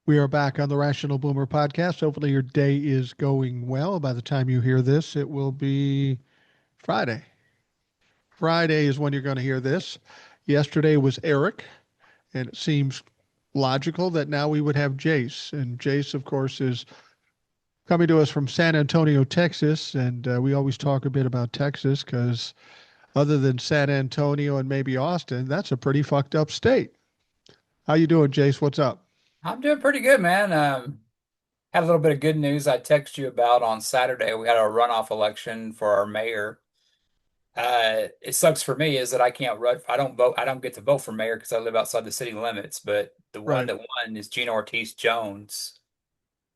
We are back on the Rational Boomer podcast. Hopefully, your day is going well. By the time you hear this, it will be Friday. Friday is when you're going to hear this. Yesterday was Eric, and it seems logical that now we would have Jace. And Jace, of course, is coming to us from San Antonio, Texas. And we always talk a bit about Texas because, other than San Antonio and maybe Austin, that's a pretty fucked up state. How you doing, Jace? What's up? I'm doing pretty good, man. Had a little bit of good news I texted you about on Saturday. We had a runoff election for our mayor. It sucks for me is that I can't run. I don't vote. I don't get to vote for mayor because I live outside the city limits. But the one Right. that won is Gina Ortiz Jones,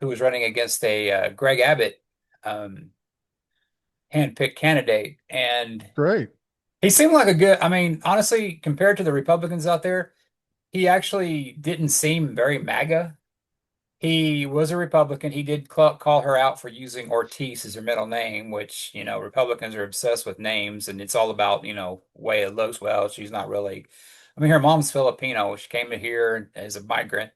who was running against a Greg Abbott um, handpicked candidate, and Great. he seemed like a good. I mean, honestly, compared to the Republicans out there, he actually didn't seem very MAGA. He was a Republican. He did call her out for using Ortiz as her middle name, which, Republicans are obsessed with names and it's all about, way it looks. Well, she's not really, I mean, her mom's Filipino. She came to here as a migrant.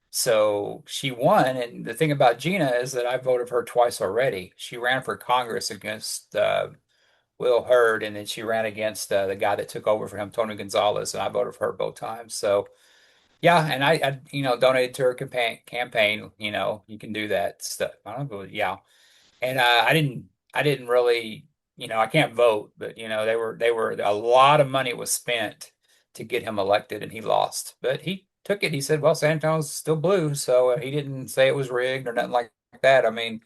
So she won. And the thing about Gina is that I voted for her twice already. She ran for Congress against Will Hurd, and then she ran against the guy that took over for him, Tony Gonzalez, and I voted for her both times. So, yeah, and I donated to her campaign. You can do that stuff. I don't go, yeah. And I didn't really, I can't vote, but they were a lot of money was spent to get him elected, and he lost. But he took it. He said, "Well, San Antonio's still blue," so he didn't say it was rigged or nothing like that. I mean,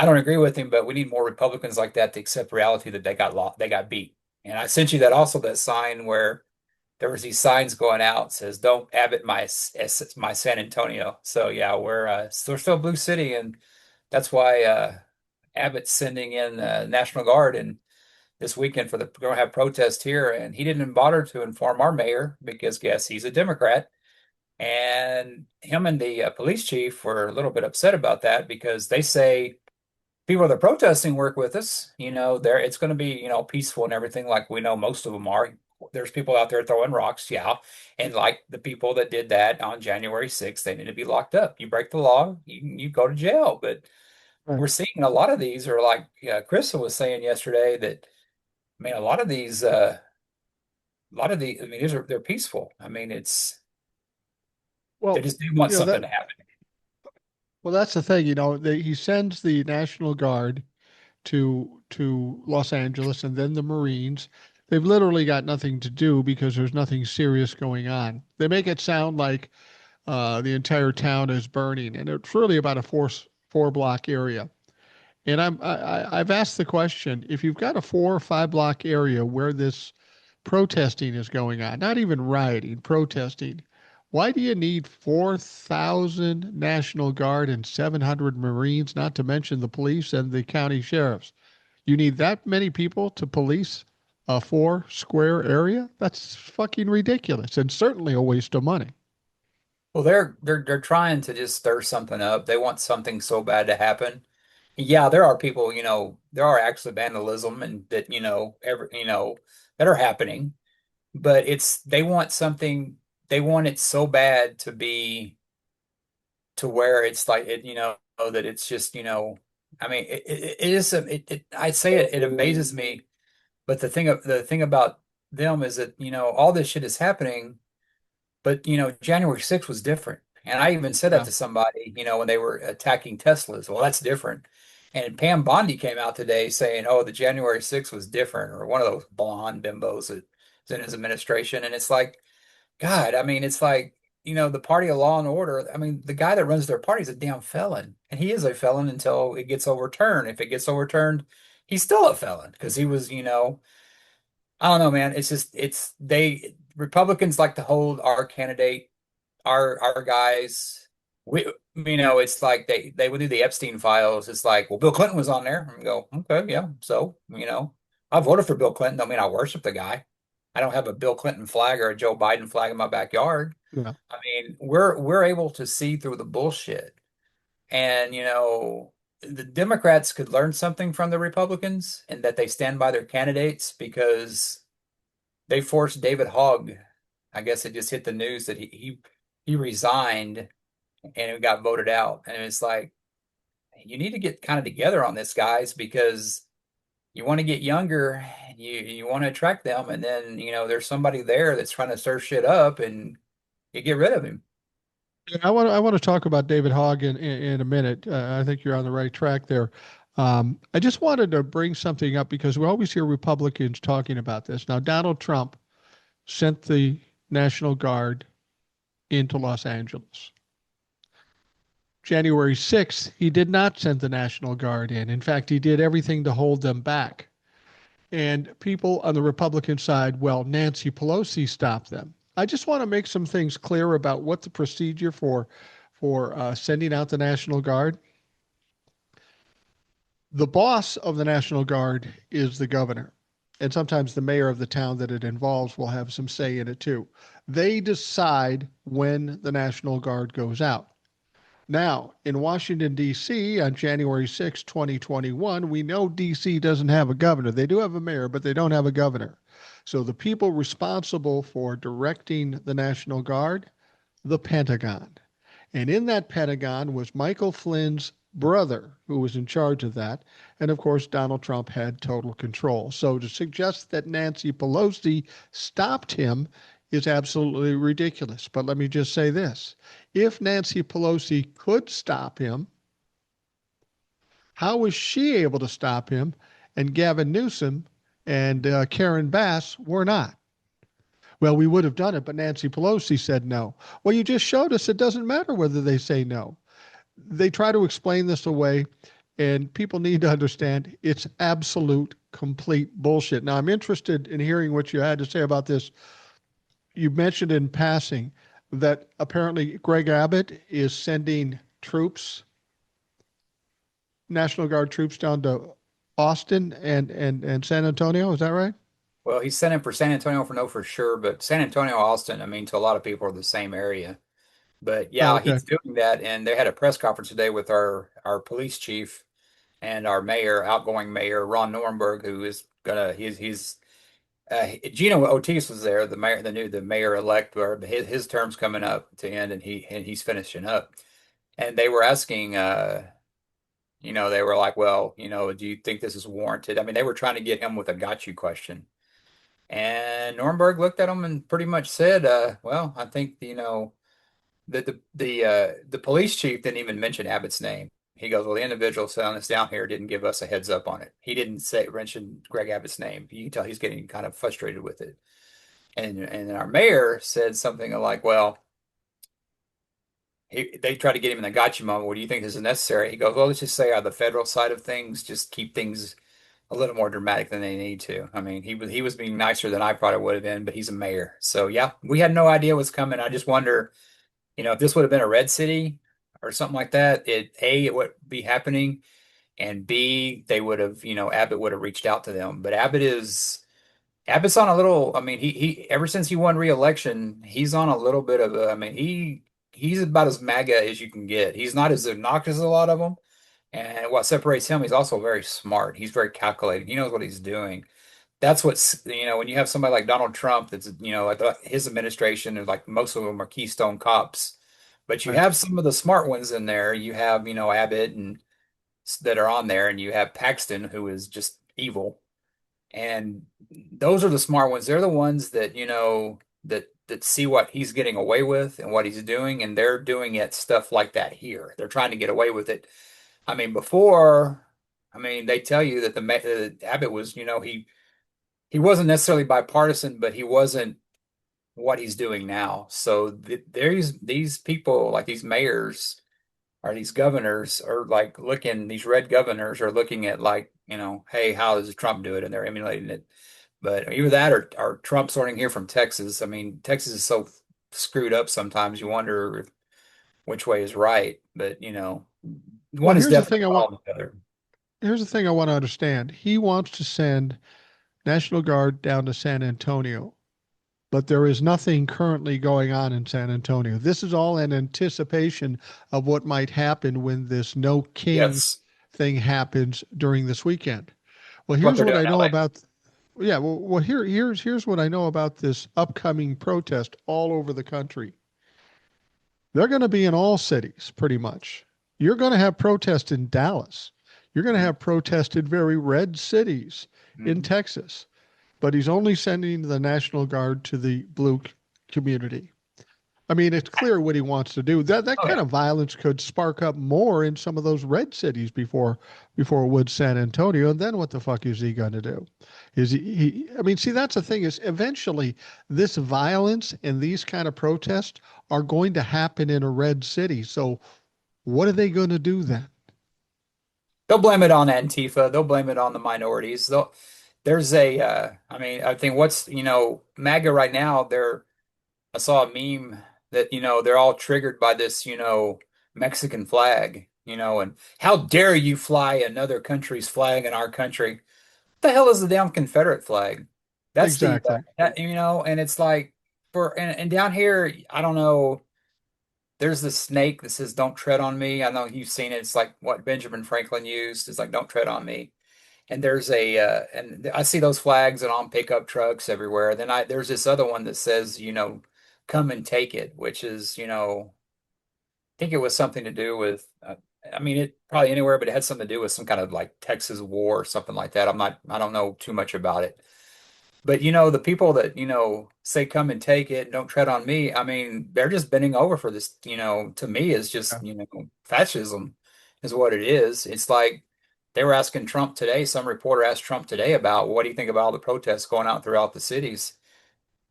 I don't agree with him, but we need more Republicans like that to accept reality that they got beat. And I sent you that sign where there was these signs going out says "Don't Abbott my San Antonio." So yeah, we're still Blue City, and that's why Abbott's sending in National Guard and this weekend we're going to have protests here, and he didn't bother to inform our mayor because guess he's a Democrat, and him and the police chief were a little bit upset about that because they say people that are protesting work with us. There it's going to be peaceful and everything like we know most of them are. There's people out there throwing rocks, yeah, and like the people that did that on January 6th, they need to be locked up. You break the law, you go to jail. But Right. we're seeing a lot of these are like Krista was saying yesterday that I mean a lot of the I mean they're peaceful. I mean it's they Well, just they want you know something that. to happen. Well, that's the thing. He sends the National Guard to Los Angeles and then the Marines. They've literally got nothing to do because there's nothing serious going on. They make it sound like the entire town is burning, and it's really about a four block area. And I've asked the question: if you've got a 4 or 5 block area where this protesting is going on, not even rioting, protesting, why do you need 4,000 National Guard and 700 Marines, not to mention the police and the county sheriffs? You need that many people to police a 4 square area? That's fucking ridiculous and certainly a waste of money. Well, they're trying to just stir something up. They want something so bad to happen. Yeah, there are people, there are acts of vandalism and that, that are happening, but they want it so bad to be to where it's like that it's just, I mean, it is, I say it amazes me, but the thing about them is that, all this shit is happening. But January 6th was different. And I even said that Yeah. to somebody, when they were attacking Teslas. Well, that's different. And Pam Bondi came out today saying, "Oh, the January 6th was different," or one of those blonde bimbos that is in his administration. And it's like, God, I mean, it's like, the party of law and order. I mean, the guy that runs their party is a damn felon. And he is a felon until it gets overturned. If it gets overturned, he's still a felon because he was, I don't know, man. It's just Republicans like to hold our candidate, our guys. It's like they would do the Epstein files. It's like, well, Bill Clinton was on there, and go, okay, yeah. So, I voted for Bill Clinton. I mean, I worship the guy. I don't have a Bill Clinton flag or a Joe Biden flag in my backyard. Yeah. I mean, we're able to see through the bullshit. And, the Democrats could learn something from the Republicans and that they stand by their candidates because they forced David Hogg. I guess it just hit the news that he resigned and it got voted out. And it's like, you need to get kind of together on this, guys, because you want to get younger, you want to attract them, and then there's somebody there that's trying to stir shit up, and you get rid of him. Yeah, I want to talk about David Hogg in a minute. I think you're on the right track there. I just wanted to bring something up because we always hear Republicans talking about this. Now, Donald Trump sent the National Guard into Los Angeles. January 6th, he did not send the National Guard in. In fact, he did everything to hold them back. And people on the Republican side, well, Nancy Pelosi stopped them. I just want to make some things clear about what the procedure for sending out the National Guard. The boss of the National Guard is the governor, and sometimes the mayor of the town that it involves will have some say in it too. They decide when the National Guard goes out. Now, in Washington, D.C., on January 6, 2021, we know D.C. doesn't have a governor. They do have a mayor, but they don't have a governor. So the people responsible for directing the National Guard, the Pentagon. And in that Pentagon was Michael Flynn's brother, who was in charge of that. And of course, Donald Trump had total control. So to suggest that Nancy Pelosi stopped him is absolutely ridiculous. But let me just say this. If Nancy Pelosi could stop him, how was she able to stop him and Gavin Newsom and Karen Bass were not? Well, we would have done it, but Nancy Pelosi said no. Well, you just showed us it doesn't matter whether they say no. They try to explain this away, and people need to understand it's absolute, complete bullshit. Now, I'm interested in hearing what you had to say about this. You mentioned in passing that apparently Greg Abbott is sending troops, National Guard troops down to Austin and San Antonio. Is that right? Well, he's sent him for San Antonio for no for sure, but San Antonio, Austin, I mean, to a lot of people are the same area. But Oh, yeah, okay. he's doing that, and they had a press conference today with our police chief and our mayor, outgoing mayor Ron Norberg, who is gonna he's Gino Otis was there, the mayor, the mayor elect, or his term's coming up to end, and he's finishing up. And they were asking, they were like, well, do you think this is warranted? I mean, they were trying to get him with a got you question. And Nuremberg looked at him and pretty much said, well, I think, that the police chief didn't even mention Abbott's name. He goes, well, the individual selling us down here didn't give us a heads up on it. He didn't mention Greg Abbott's name. You can tell he's getting kind of frustrated with it. And our mayor said something like, well, they tried to get him in the gotcha moment. What do you think this is necessary? He goes, well, let's just say on the federal side of things, just keep things a little more dramatic than they need to. I mean, he was being nicer than I probably would have been, but he's a mayor. So yeah, we had no idea what's coming. I just wonder, if this would have been a red city or something like that, it would be happening, and B, they would have, Abbott would have reached out to them. But Abbott's on a little, I mean, he ever since he won re-election, he's on a little bit of a, I mean, he's about as MAGA as you can get. He's not as obnoxious as a lot of them. And what separates him, he's also very smart. He's very calculated. He knows what he's doing. That's what's, when you have somebody like Donald Trump, that's, like his administration, and like most of them are Keystone cops. But you Right. have some of the smart ones in there. You have, Abbott and that are on there, and you have Paxton, who is just evil. And those are the smart ones. They're the ones that, that see what he's getting away with and what he's doing, and they're doing it stuff like that here. They're trying to get away with it. I mean, before, I mean, they tell you that Abbott was, he wasn't necessarily bipartisan, but he wasn't what he's doing now. So there's these people like these mayors or these governors are like looking, these red governors are looking at like, hey, how does Trump do it? And they're emulating it. But either that or Trump sorting here from Texas. I mean, Texas is so screwed up sometimes you wonder which way is right. But, Well, one is definitely following the other. here's the thing I want to understand. He wants to send National Guard down to San Antonio, but there is nothing currently going on in San Antonio. This is all in anticipation of what might happen when this No Kings Yes, thing happens during this weekend. Well, what here's they're what doing I in know LA. about. Yeah, well, here's what I know about this upcoming protest all over the country. They're going to be in all cities pretty much. You're going to have protests in Dallas. You're going to have protests in very red cities in Mm-hmm. Texas. But he's only sending the National Guard to the blue community. I mean, it's clear what he wants to do. That Oh kind yeah. of violence could spark up more in some of those red cities before it would San Antonio. And then what the fuck is he going to do? Is I mean, see, that's the thing is eventually this violence and these kind of protests are going to happen in a red city. So what are they going to do then? They'll blame it on Antifa. They'll blame it on the minorities. There's a, I mean, I think MAGA right now, I saw a meme that, they're all triggered by this, Mexican flag, and how dare you fly another country's flag in our country? What the hell is the damn Confederate flag? That's Exactly. and it's like, and down here, I don't know. There's this snake that says, "Don't tread on me." I know you've seen it. It's like what Benjamin Franklin used. It's like, "Don't tread on me." And and I see those flags and on pickup trucks everywhere. There's this other one that says, "Come and take it," which is, I think it was something to do with, I mean, it probably anywhere, but it had something to do with some kind of like Texas war or something like that. I don't know too much about it. But the people that, say come and take it, don't tread on me. I mean, they're just bending over for this, to me is Yeah. just, fascism is what it is. It's like they were asking Trump today, some reporter asked Trump today about what do you think about all the protests going out throughout the cities?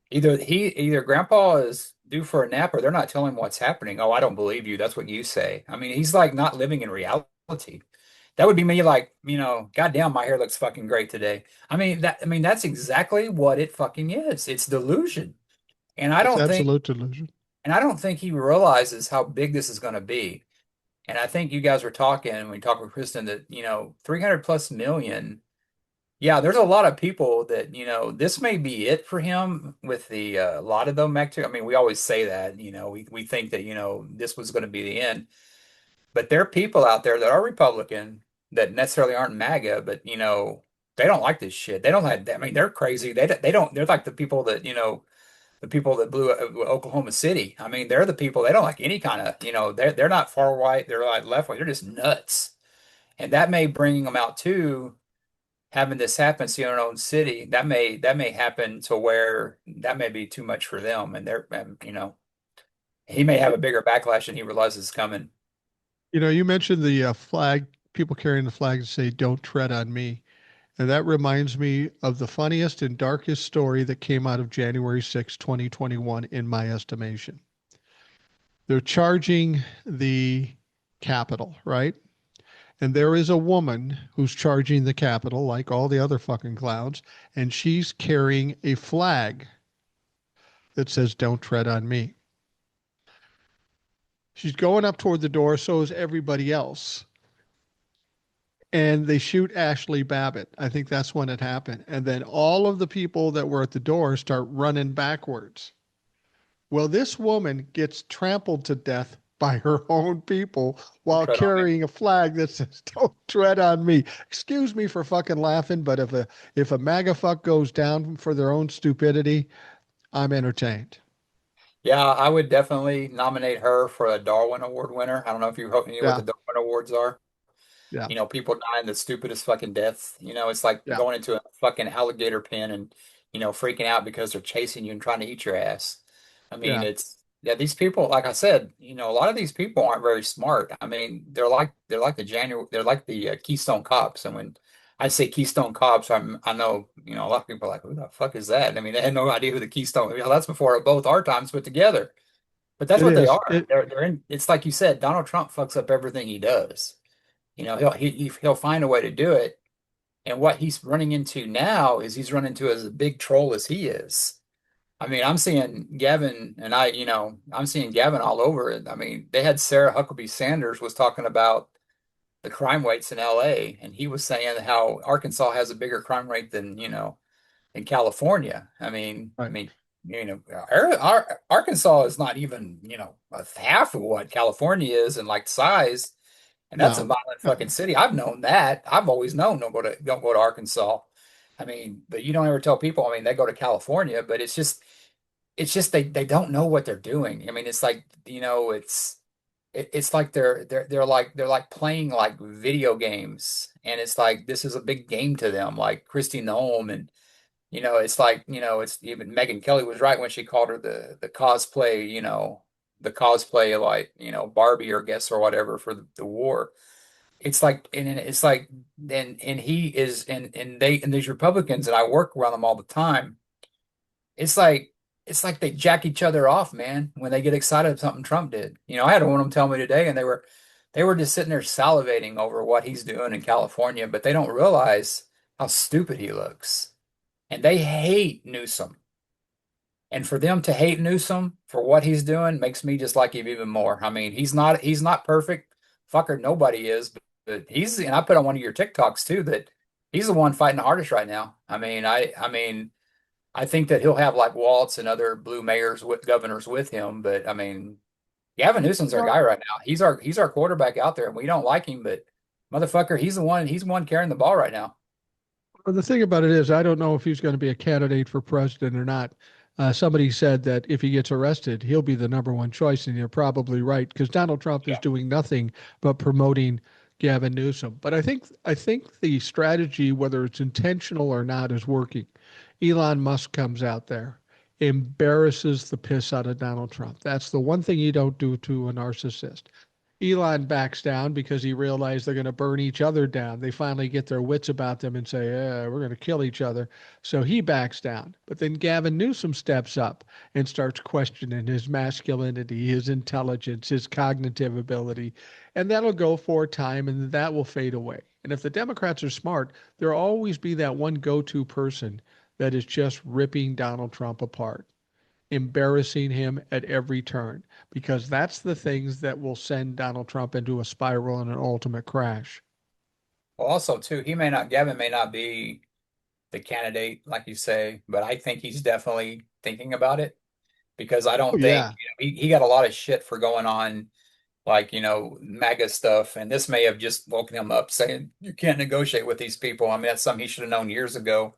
Either grandpa is due for a nap or they're not telling him what's happening. Oh, I don't believe you. That's what you say. I mean, he's like not living in reality. That would be me like, goddamn, my hair looks fucking great today. I mean, that's exactly what it fucking is. It's delusion. And I It's don't think absolute delusion. and I don't think he realizes how big this is going to be. And I think you guys were talking when we talked with Kristen that, 300 plus million. Yeah, there's a lot of people that, this may be it for him with the a lot of them active. I mean, we always say that, we think that, this was going to be the end. But there are people out there that are Republican that necessarily aren't MAGA, but they don't like this shit. They don't like. I mean, they're crazy. They don't. They're like the people that the people that blew Oklahoma City. I mean, they're the people. They don't like any kind of They're not far right. They're like left wing. They're just nuts, and that may bring them out too. Having this happen to your own city, that may happen to where that may be too much for them, and he may have a bigger backlash than he realizes is coming. You mentioned the flag, people carrying the flag to say, "Don't tread on me." And that reminds me of the funniest and darkest story that came out of January 6, 2021, in my estimation. They're charging the Capitol, right? And there is a woman who's charging the Capitol, like all the other fucking clowns, and she's carrying a flag that says, "Don't tread on me." She's going up toward the door, so is everybody else. And they shoot Ashley Babbitt. I think that's when it happened. And then all of the people that were at the door start running backwards. Well, this woman gets trampled to death by her own people Don't while tread on me. carrying a flag that says, "Don't tread on me." Excuse me for fucking laughing, but if a MAGA fuck goes down for their own stupidity, I'm entertained. Yeah, I would definitely nominate her for a Darwin Award winner. I don't know if you knew what Yeah, the Darwin Awards are. yeah, People dying the stupidest fucking deaths. It's like yeah. going into a fucking alligator pen and, freaking out because they're chasing you and trying to eat your ass. I mean, Yeah, yeah, these people, like I said, a lot of these people aren't very smart. I mean, they're like the Keystone Cops. And when I say Keystone Cops, I know, a lot of people are like, who the fuck is that? I mean, they had no idea who the Keystone, that's before both our times put together. But that's it what they is. are. They're in, it's like you said, Donald Trump fucks up everything he does. He'll find a way to do it. And what he's running into now is he's running into as a big troll as he is. I mean, I'm seeing Gavin all over it. I mean, they had Sarah Huckabee Sanders was talking about the crime rates in LA, and he was saying how Arkansas has a bigger crime rate than, in California. Right. Arkansas is not even, a half of what California is in like size. And that's a No, violent fucking no. city. I've known that. I've always known don't go to Arkansas. I mean, but you don't ever tell people, I mean, they go to California, but it's just it's just they don't know what they're doing. I mean, it's like, it's like they're like playing like video games, and it's like this is a big game to them, like Christy Nome. And it's like, it's even Megan Kelly was right when she called her the cosplay, the cosplay, like, Barbie or guess or whatever for the war. It's like, and it's like, and he is, and these Republicans, and I work around them all the time. It's like they jack each other off, man, when they get excited of something Trump did. I had one of them tell me today, and they were just sitting there salivating over what he's doing in California, but they don't realize how stupid he looks. And they hate Newsom. And for them to hate Newsom for what he's doing makes me just like him even more. I mean, he's not perfect. Fucker, nobody is, but he's, and I put on one of your TikToks too, that he's the one fighting the hardest right now. I mean, I think that he'll have like Waltz and other blue mayors with governors with him, but I mean, Gavin Newsom's our guy right now. He's our quarterback out there, and we don't like him, but motherfucker, he's the one carrying the ball right now. Well, the thing about it is, I don't know if he's going to be a candidate for president or not. Somebody said that if he gets arrested, he'll be the number one choice, and you're probably right because Donald Trump is Yeah. doing nothing but promoting Gavin Newsom. But I think the strategy, whether it's intentional or not, is working. Elon Musk comes out there, embarrasses the piss out of Donald Trump. That's the one thing you don't do to a narcissist. Elon backs down because he realized they're going to burn each other down. They finally get their wits about them and say, yeah, we're going to kill each other. So he backs down. But then Gavin Newsom steps up and starts questioning his masculinity, his intelligence, his cognitive ability. And that'll go for a time and that will fade away. And if the Democrats are smart, there'll always be that one go to person that is just ripping Donald Trump apart, embarrassing him at every turn, because that's the things that will send Donald Trump into a spiral and an ultimate crash. Well, also too, Gavin may not be the candidate, like you say, but I think he's definitely thinking about it because I Oh, don't think, yeah. he got a lot of shit for going on, like, MAGA stuff. And this may have just woken him up saying, you can't negotiate with these people. I mean, that's something he should have known years ago.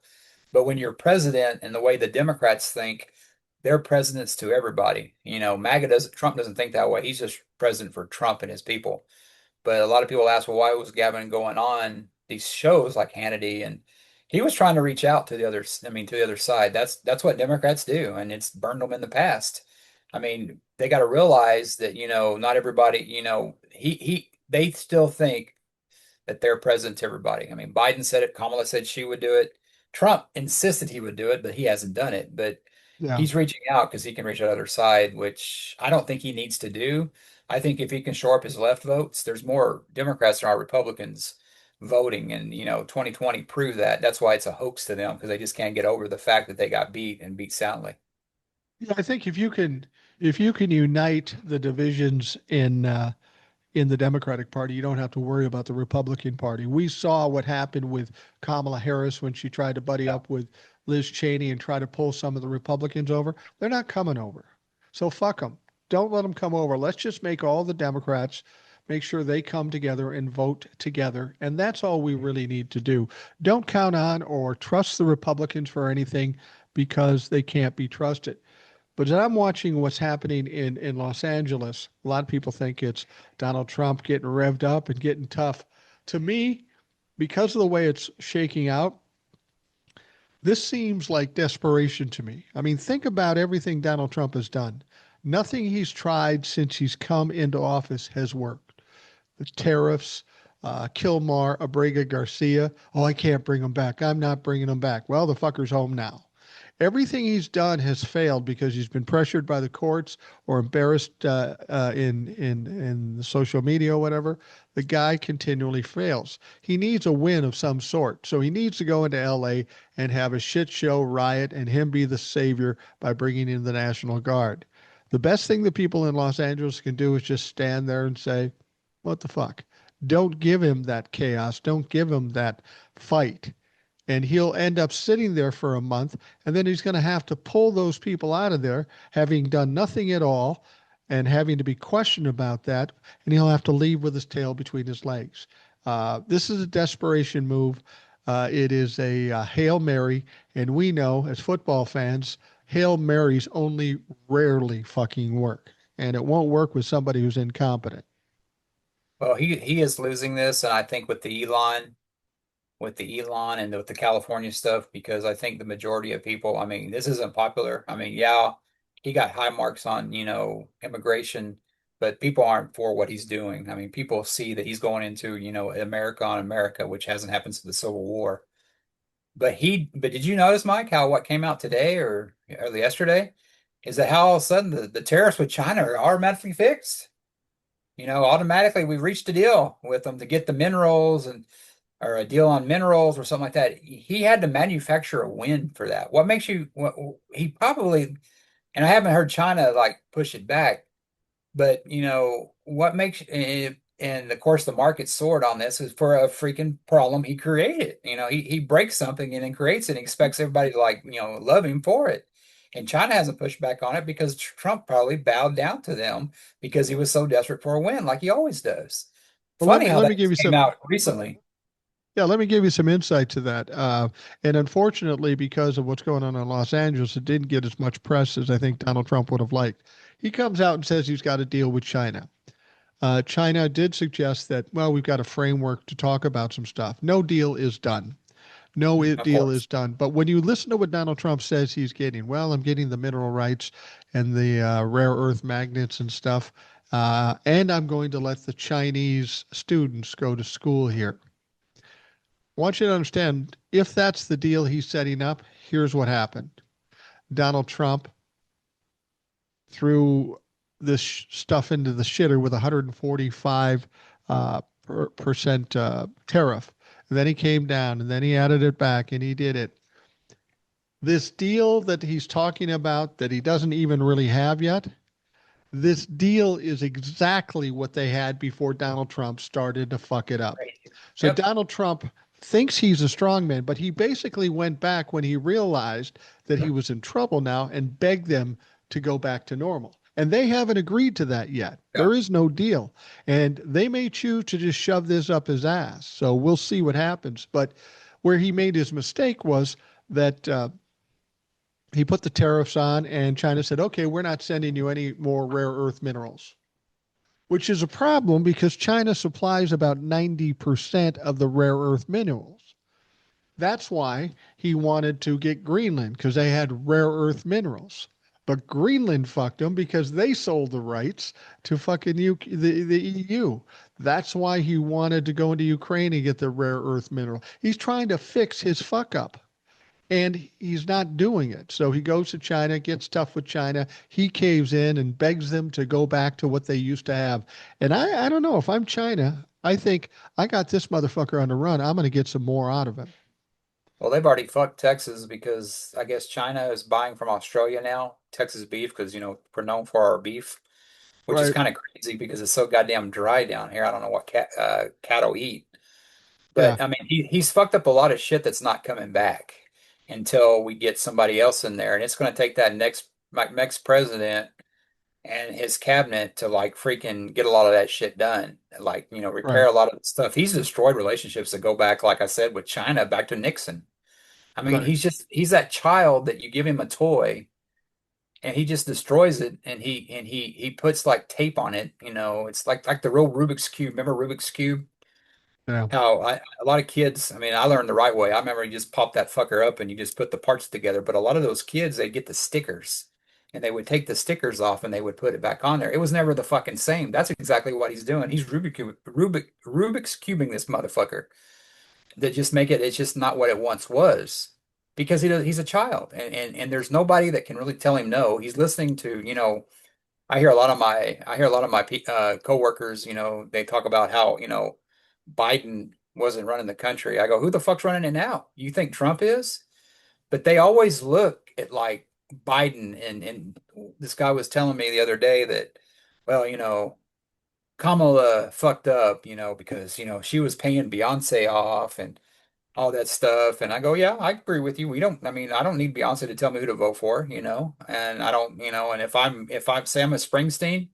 But when you're president and the way the Democrats think, they're presidents to everybody. Trump doesn't think that way. He's just president for Trump and his people. But a lot of people ask, well, why was Gavin going on these shows like Hannity? And he was trying to reach out to the other, I mean, to the other side. That's what Democrats do, and it's burned them in the past. I mean, they got to realize that, not everybody, they still think that they're president to everybody. I mean, Biden said it, Kamala said she would do it. Trump insisted he would do it, but he hasn't done it. But Yeah. he's reaching out because he can reach the other side, which I don't think he needs to do. I think if he can shore up his left votes, there's more Democrats than are Republicans voting. And, 2020 proved that. That's why it's a hoax to them because they just can't get over the fact that they got beat and beat soundly. Yeah, I think if you can unite the divisions in the Democratic Party, you don't have to worry about the Republican Party. We saw what happened with Kamala Harris when she tried to buddy Yeah. up with Liz Cheney and try to pull some of the Republicans over. They're not coming over. So fuck them. Don't let them come over. Let's just make all the Democrats make sure they come together and vote together. And that's all we really need to do. Don't count on or trust the Republicans for anything because they can't be trusted. But as I'm watching what's happening in Los Angeles, a lot of people think it's Donald Trump getting revved up and getting tough. To me, because of the way it's shaking out, this seems like desperation to me. I mean, think about everything Donald Trump has done. Nothing he's tried since he's come into office has worked. The tariffs, Kilmar, Abrega Garcia. Oh, I can't bring him back. I'm not bringing him back. Well, the fucker's home now. Everything he's done has failed because he's been pressured by the courts or embarrassed in the social media or whatever. The guy continually fails. He needs a win of some sort, so he needs to go into L.A. and have a shit show riot and him be the savior by bringing in the National Guard. The best thing the people in Los Angeles can do is just stand there and say, "What the fuck?" Don't give him that chaos. Don't give him that fight, and he'll end up sitting there for a month, and then he's going to have to pull those people out of there having done nothing at all and having to be questioned about that, and he'll have to leave with his tail between his legs. This is a desperation move. It is a Hail Mary, and we know as football fans Hail Marys only rarely fucking work. And it won't work with somebody who's incompetent. Well, he is losing this, and I think with the Elon and with the California stuff, because I think the majority of people, I mean, this isn't popular. I mean, yeah, he got high marks on, immigration, but people aren't for what he's doing. I mean, people see that he's going into, America on America, which hasn't happened since the Civil War. But did you notice, Mike, how what came out today or early yesterday is that how all of a sudden the tariffs with China are automatically fixed? Automatically we reached a deal with them to get the minerals and or a deal on minerals or something like that. He had to manufacture a win for that. What makes you he probably, and I haven't heard China like push it back, but what makes and of course the market soared on this is for a freaking problem he created. He breaks something and then creates it and expects everybody to like, love him for it. And China hasn't pushed back on it because Trump probably bowed down to them because he was so desperate for a win, like he always does. Well, Funny how let that me give you came some. out recently. Yeah, let me give you some insight to that. And unfortunately, because of what's going on in Los Angeles, it didn't get as much press as I think Donald Trump would have liked. He comes out and says he's got a deal with China. China did suggest that, well, we've got a framework to talk about some stuff. No deal is done. No Of deal is course. done. But when you listen to what Donald Trump says he's getting, well, I'm getting the mineral rights and the rare earth magnets and stuff. And I'm going to let the Chinese students go to school here. I want you to understand if that's the deal he's setting up, here's what happened. Donald Trump threw this stuff into the shitter with 145 percent tariff. And then he came down and then he added it back and he did it. This deal that he's talking about that he doesn't even really have yet, this deal is exactly what they had before Donald Trump started to fuck it up. Right. So Yep. Donald Trump thinks he's a strongman, but he basically went back when he realized that he was in trouble now and begged them to go back to normal. And they haven't agreed to that yet. Yeah. There is no deal. And they may choose to just shove this up his ass. So we'll see what happens. But where he made his mistake was that he put the tariffs on, and China said, okay, we're not sending you any more rare earth minerals, which is a problem because China supplies about 90% of the rare earth minerals. That's why he wanted to get Greenland because they had rare earth minerals. But Greenland fucked them because they sold the rights to fucking the EU. That's why he wanted to go into Ukraine and get the rare earth mineral. He's trying to fix his fuck up and he's not doing it. So he goes to China, gets tough with China. He caves in and begs them to go back to what they used to have. And I don't know if I'm China, I think I got this motherfucker on the run. I'm going to get some more out of him. Well, they've already fucked Texas because I guess China is buying from Australia now, Texas beef, because, we're known for our beef, which is Right. kind of crazy because it's so goddamn dry down here. I don't know what cattle eat. Yeah. But I mean, he's fucked up a lot of shit that's not coming back until we get somebody else in there. And it's going to take that next president and his cabinet to like freaking get a lot of that shit done. Like, repair Right. a lot of the stuff. He's destroyed relationships that go back, like I said, with China back to Nixon. I mean, Right. he's that child that you give him a toy and he just destroys it and he puts like tape on it, it's like the real Rubik's Cube. Remember Rubik's Cube? Yeah. How a lot of kids, I mean, I learned the right way. I remember you just pop that fucker up and you just put the parts together. But a lot of those kids, they get the stickers and they would take the stickers off and they would put it back on there. It was never the fucking same. That's exactly what he's doing. He's Rubik's cubing this motherfucker that just make it, it's just not what it once was because he's a child and there's nobody that can really tell him no. He's listening to, I hear a lot of my coworkers, they talk about how, Biden wasn't running the country. I go, who the fuck's running it now? You think Trump is? But they always look at like Biden and this guy was telling me the other day that, well, Kamala fucked up, because, she was paying Beyonce off and all that stuff. And I go, yeah, I agree with you. I mean, I don't need Beyonce to tell me who to vote for, and I don't, and if I'm Sam Springsteen,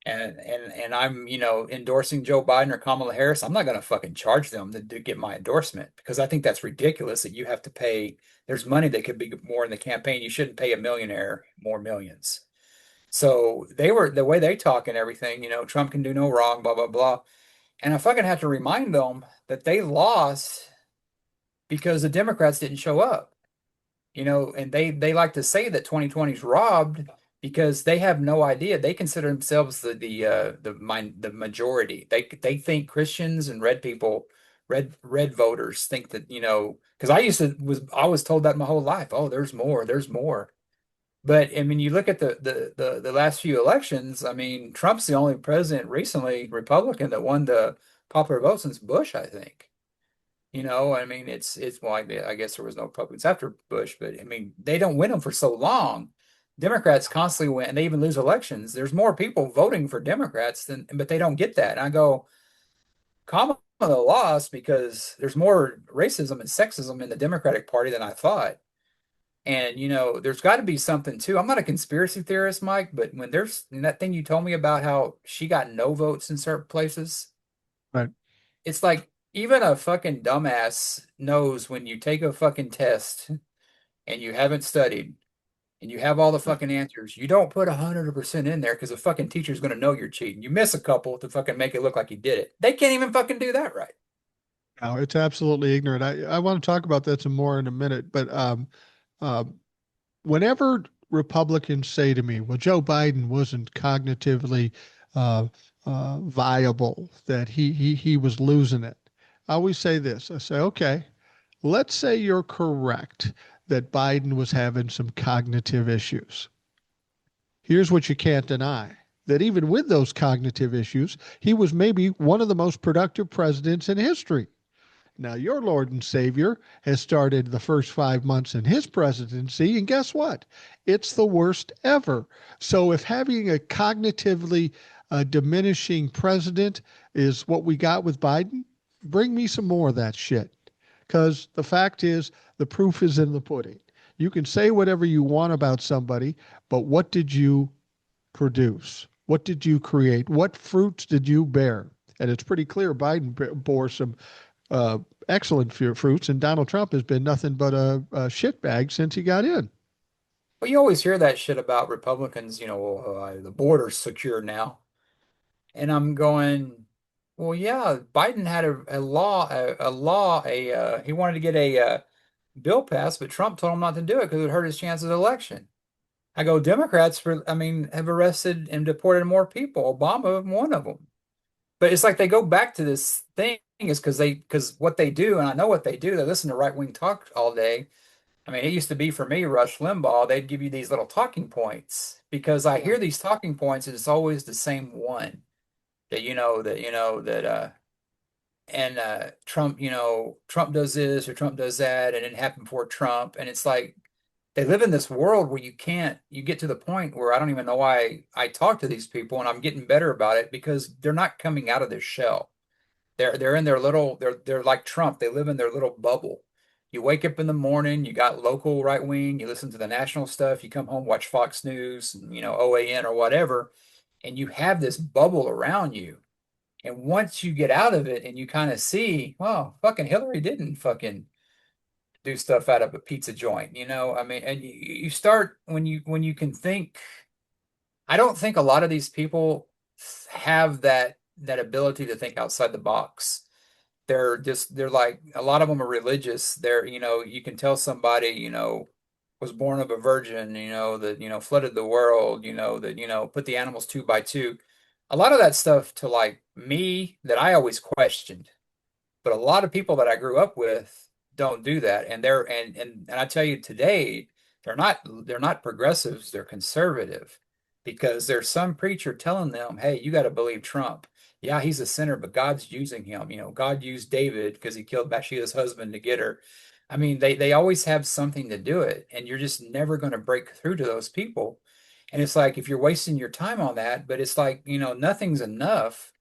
and I'm, endorsing Joe Biden or Kamala Harris, I'm not going to fucking charge them to get my endorsement because I think that's ridiculous that you have to pay. There's money that could be more in the campaign. You shouldn't pay a millionaire more millions. So they were the way they talk and everything, Trump can do no wrong, blah, blah, blah. And I fucking have to remind them that they lost because the Democrats didn't show up. And they like to say that 2020 is robbed because they have no idea. They consider themselves the majority. They think Christians and red people, red voters think that, because I was told that my whole life. Oh, there's more. But I mean, you look at the last few elections. I mean, Trump's the only president recently, Republican, that won the popular vote since Bush, I think. I mean, it's well, I guess there was no Republicans after Bush, but I mean, they don't win them for so long. Democrats constantly win, and they even lose elections. There's more people voting for Democrats but they don't get that. And I go, Kamala lost because there's more racism and sexism in the Democratic Party than I thought. And there's got to be something too. I'm not a conspiracy theorist, Mike, but when there's that thing you told me about how she got no votes in certain places, Right. it's like even a fucking dumbass knows when you take a fucking test and you haven't studied and you have all the fucking answers, you don't put 100% in there because the fucking teacher's going to know you're cheating. You miss a couple to fucking make it look like you did it. They can't even fucking do that right. No, it's absolutely ignorant. I want to talk about that some more in a minute, but uh, whenever Republicans say to me, well, Joe Biden wasn't cognitively uh, viable, that he was losing it, I always say this. I say, okay, let's say you're correct that Biden was having some cognitive issues. Here's what you can't deny, that even with those cognitive issues, he was maybe one of the most productive presidents in history. Now, your Lord and Savior has started the first 5 months in his presidency, and guess what? It's the worst ever. So, if having a cognitively diminishing president is what we got with Biden, bring me some more of that shit. Because the fact is, the proof is in the pudding. You can say whatever you want about somebody, but what did you produce? What did you create? What fruits did you bear? And it's pretty clear Biden bore some uh, excellent fruits, and Donald Trump has been nothing but a shitbag since he got in. But you always hear that shit about Republicans, the border's secure now. And I'm going, well, yeah, Biden had he wanted to get a bill passed, but Trump told him not to do it because it would hurt his chances of election. I go, Democrats, have arrested and deported more people. Obama, one of them. But it's like they go back to this thing is because what they do, and I know what they do, they listen to right-wing talk all day. I mean, it used to be for me, Rush Limbaugh, they'd give you these little talking points because I Yeah. hear these talking points and it's always the same one that Trump, Trump does this or Trump does that, and it happened before Trump. And it's like they live in this world where you get to the point where I don't even know why I talk to these people and I'm getting better about it because they're not coming out of their shell. They're in their little they're like Trump. They live in their little bubble. You wake up in the morning, you got local right wing, you listen to the national stuff, you come home, watch Fox News, OAN or whatever, and you have this bubble around you. And once you get out of it and you kind of see, well, fucking Hillary didn't fucking do stuff out of a pizza joint, I mean, and you start when you can think. I don't think a lot of these people have that ability to think outside the box. They're like a lot of them are religious. You can tell somebody, was born of a virgin, that, flooded the world, that, put the animals two by two. A lot of that stuff to like me that I always questioned. But a lot of people that I grew up with don't do that. And I tell you today, they're not progressives, they're conservative because there's some preacher telling them, hey, you got to believe Trump. Yeah, he's a sinner, but God's using him. God used David because he killed Bathsheba's husband to get her. I mean, they always have something to do it, and you're just never going to break through to those people. And it's like if you're wasting your time on that, but it's like, nothing's enough.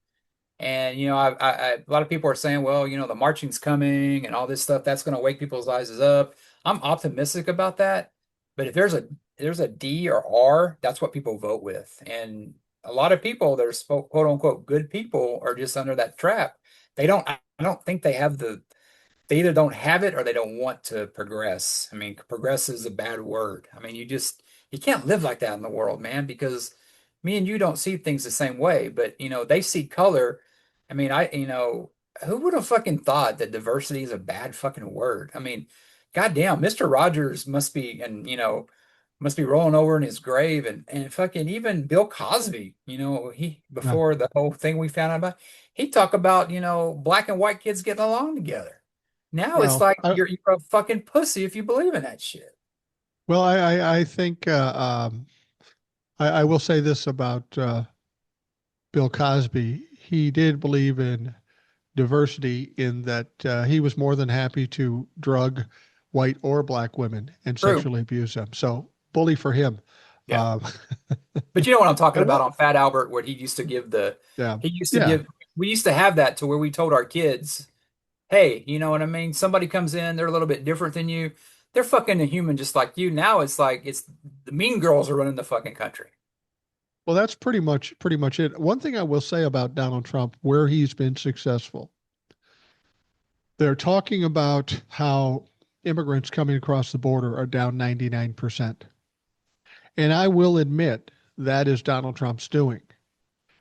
And a lot of people are saying, well, the marching's coming and all this stuff that's going to wake people's eyes up. I'm optimistic about that, but if there's a D or R, that's what people vote with. And a lot of people that are quote unquote good people are just under that trap. I don't think they have they either don't have it or they don't want to progress. I mean, progress is a bad word. I mean, you can't live like that in the world, man, because me and you don't see things the same way, but they see color. I mean, who would have fucking thought that diversity is a bad fucking word? I mean, goddamn, Mr. Rogers must be rolling over in his grave and fucking even Bill Cosby, he Yeah. before the whole thing we found out about, he talked about, black and white kids getting along together. Now it's Well, like you're a fucking pussy if you believe in that shit. I think I will say this about Bill Cosby. He did believe in diversity in that he was more than happy to drug white or black women and True. sexually abuse them. So bully for him. Yeah. Um, But you know what I'm talking and about what? on Fat Albert, where Yeah, he used to yeah. give, we used to have that to where we told our kids, hey, you know what I mean? Somebody comes in, they're a little bit different than you. They're fucking a human just like you. Now it's like it's the mean girls are running the fucking country. Well, that's pretty much it. One thing I will say about Donald Trump, where he's been successful, they're talking about how immigrants coming across the border are down 99%. And I will admit that is Donald Trump's doing.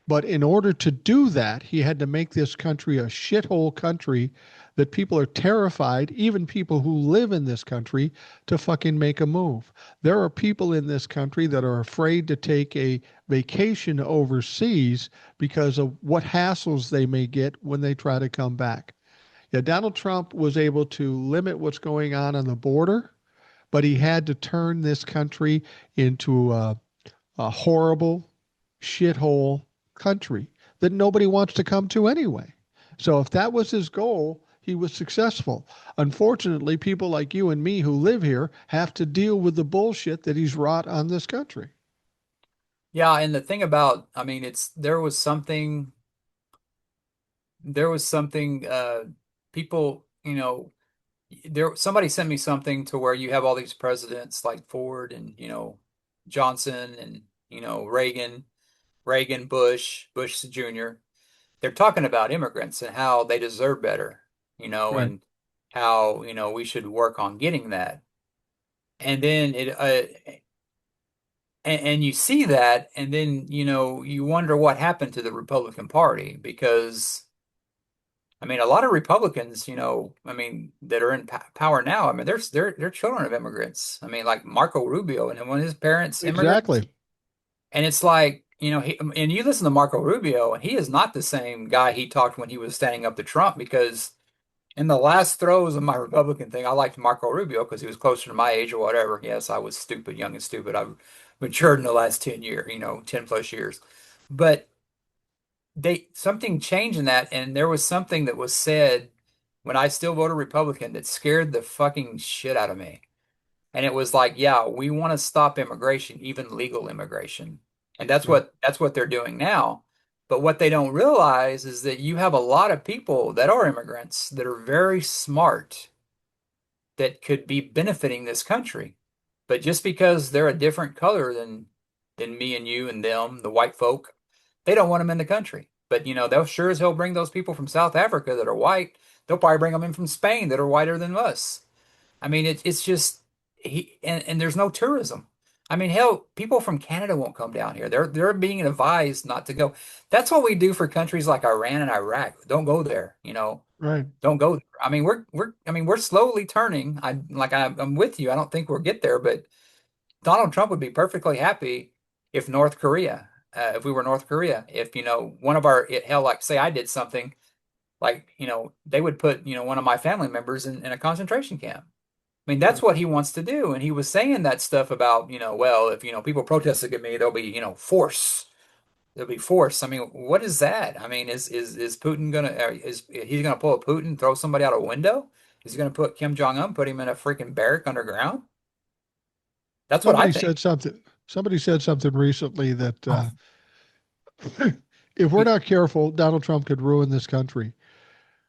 But in order to do that, he had to make this country a shithole country that people are terrified, even people who live in this country, to fucking make a move. There are people in this country that are afraid to take a vacation overseas because of what hassles they may get when they try to come back. Yeah, Donald Trump was able to limit what's going on the border, but he had to turn this country into a horrible shithole country that nobody wants to come to anyway. So if that was his goal, he was successful. Unfortunately, people like you and me who live here have to deal with the bullshit that he's wrought on this country. Yeah, and the thing about, I mean, there was something, people, somebody sent me something to where you have all these presidents like Ford and, Johnson and, Reagan, Bush Jr. They're talking about immigrants and how they deserve better, Right. and how, we should work on getting that. And then and you see that, and then, you wonder what happened to the Republican Party because I mean, a lot of Republicans, I mean, that are in power now, I mean, they're children of immigrants. I mean, like Marco Rubio and one of his parents immigrants. Exactly. And it's like, and you listen to Marco Rubio, and he is not the same guy he talked when he was standing up to Trump because in the last throes of my Republican thing, I liked Marco Rubio because he was closer to my age or whatever. Yes, I was stupid, young and stupid. I've matured in the last 10 years, 10 plus years. But something changed in that, and there was something that was said when I still voted Republican that scared the fucking shit out of me. And it was like, yeah, we want to stop immigration, even legal immigration. And Yeah. that's what they're doing now. But what they don't realize is that you have a lot of people that are immigrants that are very smart that could be benefiting this country. But just because they're a different color than me and you and them, the white folk, they don't want them in the country. But they'll sure as hell bring those people from South Africa that are white. They'll probably bring them in from Spain that are whiter than us. I mean, it's just and there's no tourism. I mean, hell, people from Canada won't come down here. They're being advised not to go. That's what we do for countries like Iran and Iraq. Don't go there, Right. don't go there. I mean, we're slowly turning. I'm with you. I don't think we'll get there, but Donald Trump would be perfectly happy if North Korea, if we were North Korea, if one of our hell, like say I did something like they would put one of my family members in a concentration camp. I mean, that's Right. what he wants to do. And he was saying that stuff about, well, if, people protest against me, there'll be, force. There'll be force. I mean, what is that? I mean, is Putin gonna, is he's gonna pull a Putin, throw somebody out a window? Is he gonna put Kim Jong-un, put him in a freaking barrack underground? That's what I Somebody think. said something. Somebody said something recently that Oh, if we're not careful, Donald Trump could ruin this country.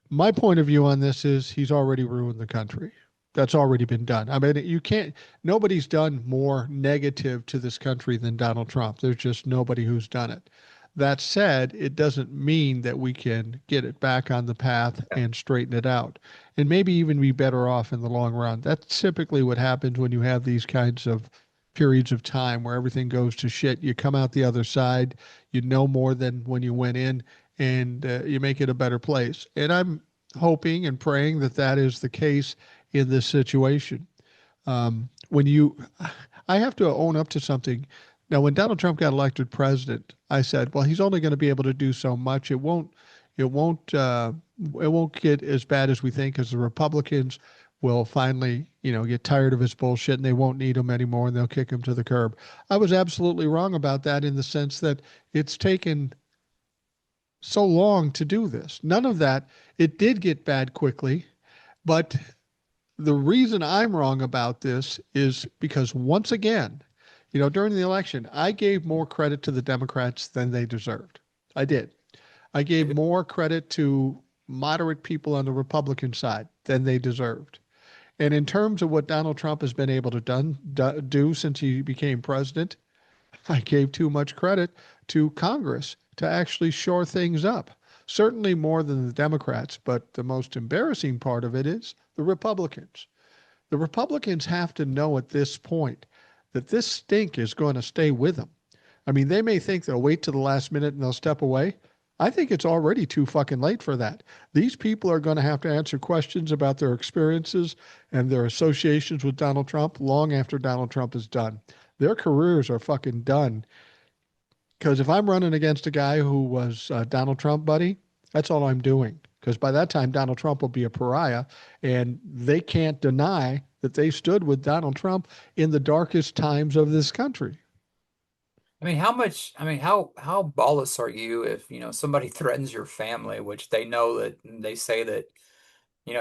My point of view on this is he's already ruined the country. That's already been done. I mean, you can't, nobody's done more negative to this country than Donald Trump. There's just nobody who's done it. That said, it doesn't mean that we can get it back on the path Yeah. and straighten it out and maybe even be better off in the long run. That's typically what happens when you have these kinds of periods of time where everything goes to shit. You come out the other side, you know more than when you went in, and you make it a better place. And I'm hoping and praying that that is the case in this situation. When you, I have to own up to something. Now, when Donald Trump got elected president, I said, well, he's only going to be able to do so much. It won't get as bad as we think, because the Republicans will finally, get tired of his bullshit and they won't need him anymore and they'll kick him to the curb. I was absolutely wrong about that in the sense that it's taken so long to do this. None of that. It did get bad quickly, but the reason I'm wrong about this is because once again, during the election, I gave more credit to the Democrats than they deserved. I did. I gave more credit to moderate people on the Republican side than they deserved. And in terms of what Donald Trump has been able to do since he became president, I gave too much credit to Congress to actually shore things up. Certainly more than the Democrats, but the most embarrassing part of it is the Republicans. The Republicans have to know at this point that this stink is going to stay with them. I mean, they may think they'll wait to the last minute and they'll step away. I think it's already too fucking late for that. These people are going to have to answer questions about their experiences and their associations with Donald Trump long after Donald Trump is done. Their careers are fucking done. Because if I'm running against a guy who was Donald Trump, buddy, that's all I'm doing. Because by that time, Donald Trump will be a pariah, and they can't deny that they stood with Donald Trump in the darkest times of this country. I mean, how much, I mean, how ballless are you if, somebody threatens your family, which they know that they say that,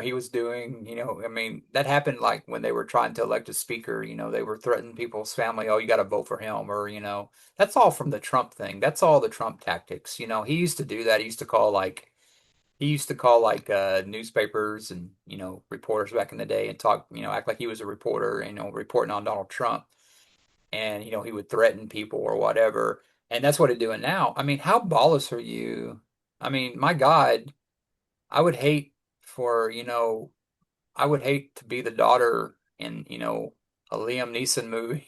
he was doing, I mean, that happened like when they were trying to elect a speaker, they were threatening people's family, oh, you got to vote for him, or, that's all from the Trump thing. That's all the Trump tactics. He used to do that. He used to call like newspapers and, reporters back in the day and talk, act like he was a reporter, reporting on Donald Trump. And he would threaten people or whatever, and that's what he's doing now. I mean, how ballless are you? I mean, my God, I would hate for I would hate to be the daughter in a Liam Neeson movie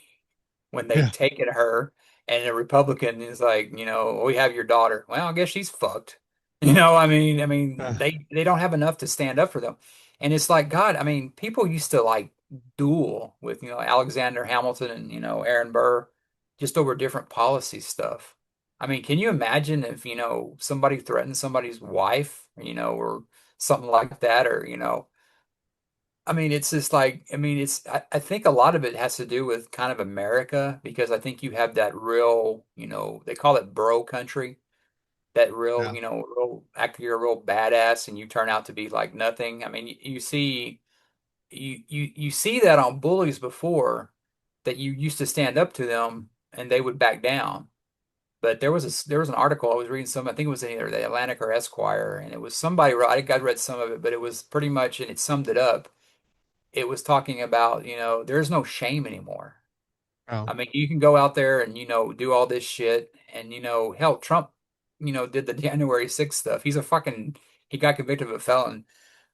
when they've Yeah. taken her and the Republican is like, we have your daughter. Well, I guess she's fucked. I mean, Uh, they don't have enough to stand up for them. And it's like, God, I mean, people used to like duel with, Alexander Hamilton and, Aaron Burr just over different policy stuff. I mean, can you imagine if, somebody threatened somebody's wife, or something like that, or, I mean, it's just like, I mean, I think a lot of it has to do with kind of America because I think you have that real, they call it bro country, that real, yeah. real act you're a real badass and you turn out to be like nothing. I mean, you see that on bullies before that you used to stand up to them and they would back down. But there was an article I was reading I think it was in either the Atlantic or Esquire, and it was somebody wrote, I think I read some of it, but it was pretty much, and it summed it up. It was talking about, there's no shame anymore. Oh, I mean, you can go out there and, do all this shit. And, hell, Trump, did the January 6th stuff. He got convicted of a felon.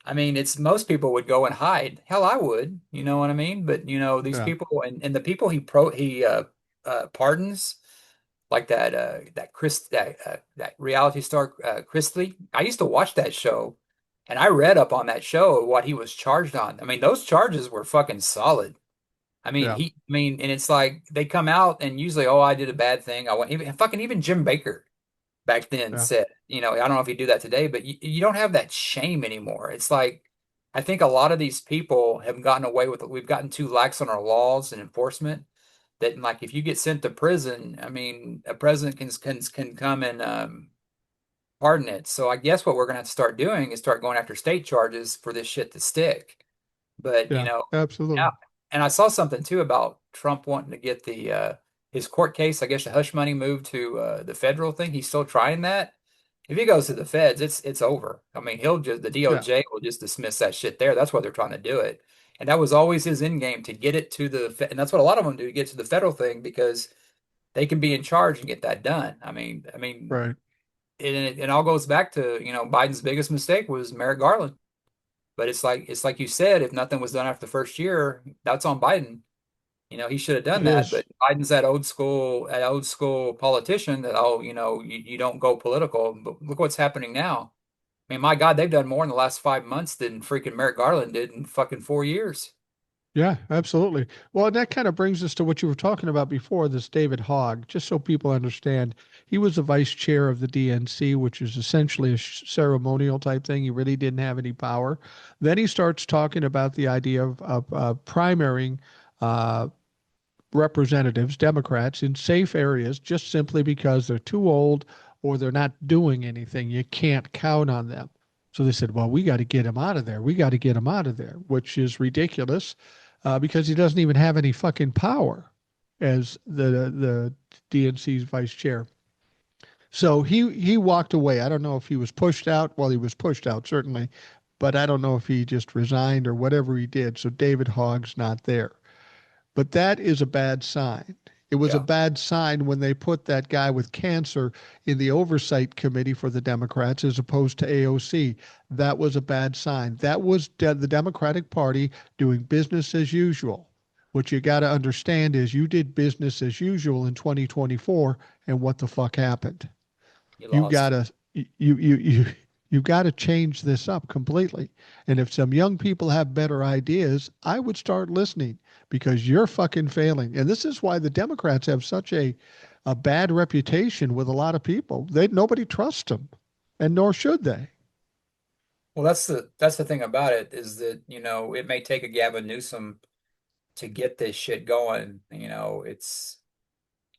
I mean, it's most people would go and hide. Hell, I would, you know what I mean? But, these yeah. people and the people he pardons, like that reality star, Chrisley. I used to watch that show and I read up on that show what he was charged on. I mean, those charges were fucking solid. Yeah. And it's like they come out and usually, oh, I did a bad thing. I want even Jim Baker back then Yeah. said, I don't know if you do that today, but you don't have that shame anymore. It's like I think a lot of these people have gotten away with it. We've gotten too lax on our laws and enforcement that like if you get sent to prison, I mean, a president can come and pardon it. So I guess what we're gonna have to start doing is start going after state charges for this shit to stick. But Yeah. yeah. Absolutely. And I saw something too about Trump wanting to get the his court case, I guess the hush money moved to the federal thing. He's still trying that. If he goes to the feds, it's over. I mean, he'll just the Yeah. DOJ will just dismiss that shit there. That's why they're trying to do it. And that was always his end game to get it to and that's what a lot of them do, get to the federal thing because they can be in charge and get that done. I mean, Right. it all goes back to, Biden's biggest mistake was Merrick Garland. But it's like you said, if nothing was done after the first year, that's on Biden. He should have done It that. is. But Biden's that old school politician that, you don't go political. But look what's happening now. I mean, my God, they've done more in the last 5 months than freaking Merrick Garland did in fucking 4 years. Yeah, absolutely. Well, and that kind of brings us to what you were talking about before, this David Hogg. Just so people understand, he was the vice chair of the DNC, which is essentially a ceremonial type thing. He really didn't have any power. Then he starts talking about the idea of primarying uh, representatives, Democrats, in safe areas just simply because they're too old or they're not doing anything. You can't count on them. So they said, well, we got to get him out of there. We got to get him out of there, which is ridiculous because he doesn't even have any fucking power as the DNC's vice chair. So he walked away. I don't know if he was pushed out. Well, he was pushed out certainly, but I don't know if he just resigned or whatever he did. So David Hogg's not there. But that is a bad sign. It was a Yeah. bad sign when they put that guy with cancer in the oversight committee for the Democrats as opposed to AOC. That was a bad sign. That was the Democratic Party doing business as usual. What you got to understand is you did business as usual in 2024, and what the fuck happened? You You lost. gotta you gotta change this up completely. And if some young people have better ideas, I would start listening because you're fucking failing. And this is why the Democrats have such a bad reputation with a lot of people. They nobody trusts them, and nor should they. Well, that's the thing about it is that, it may take a Gavin Newsom to get this shit going.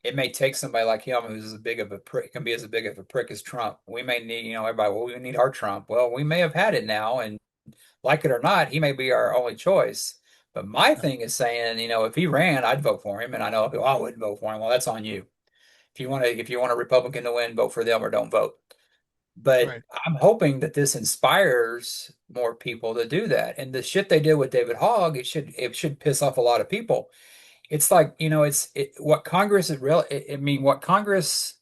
It may take somebody like him who's as big of a prick, can be as big of a prick as Trump. We may need, everybody, well, we need our Trump. Well, we may have had it now, and like it or not, he may be our only choice. But my Yeah. thing is saying, if he ran, I'd vote for him. And I know people, I wouldn't vote for him. Well, that's on you. If you want a Republican to win, vote for them or don't vote. But Right. I'm hoping that this inspires more people to do that. And the shit they did with David Hogg, it should piss off a lot of people. It's like, what Congress is real. I mean, what Congress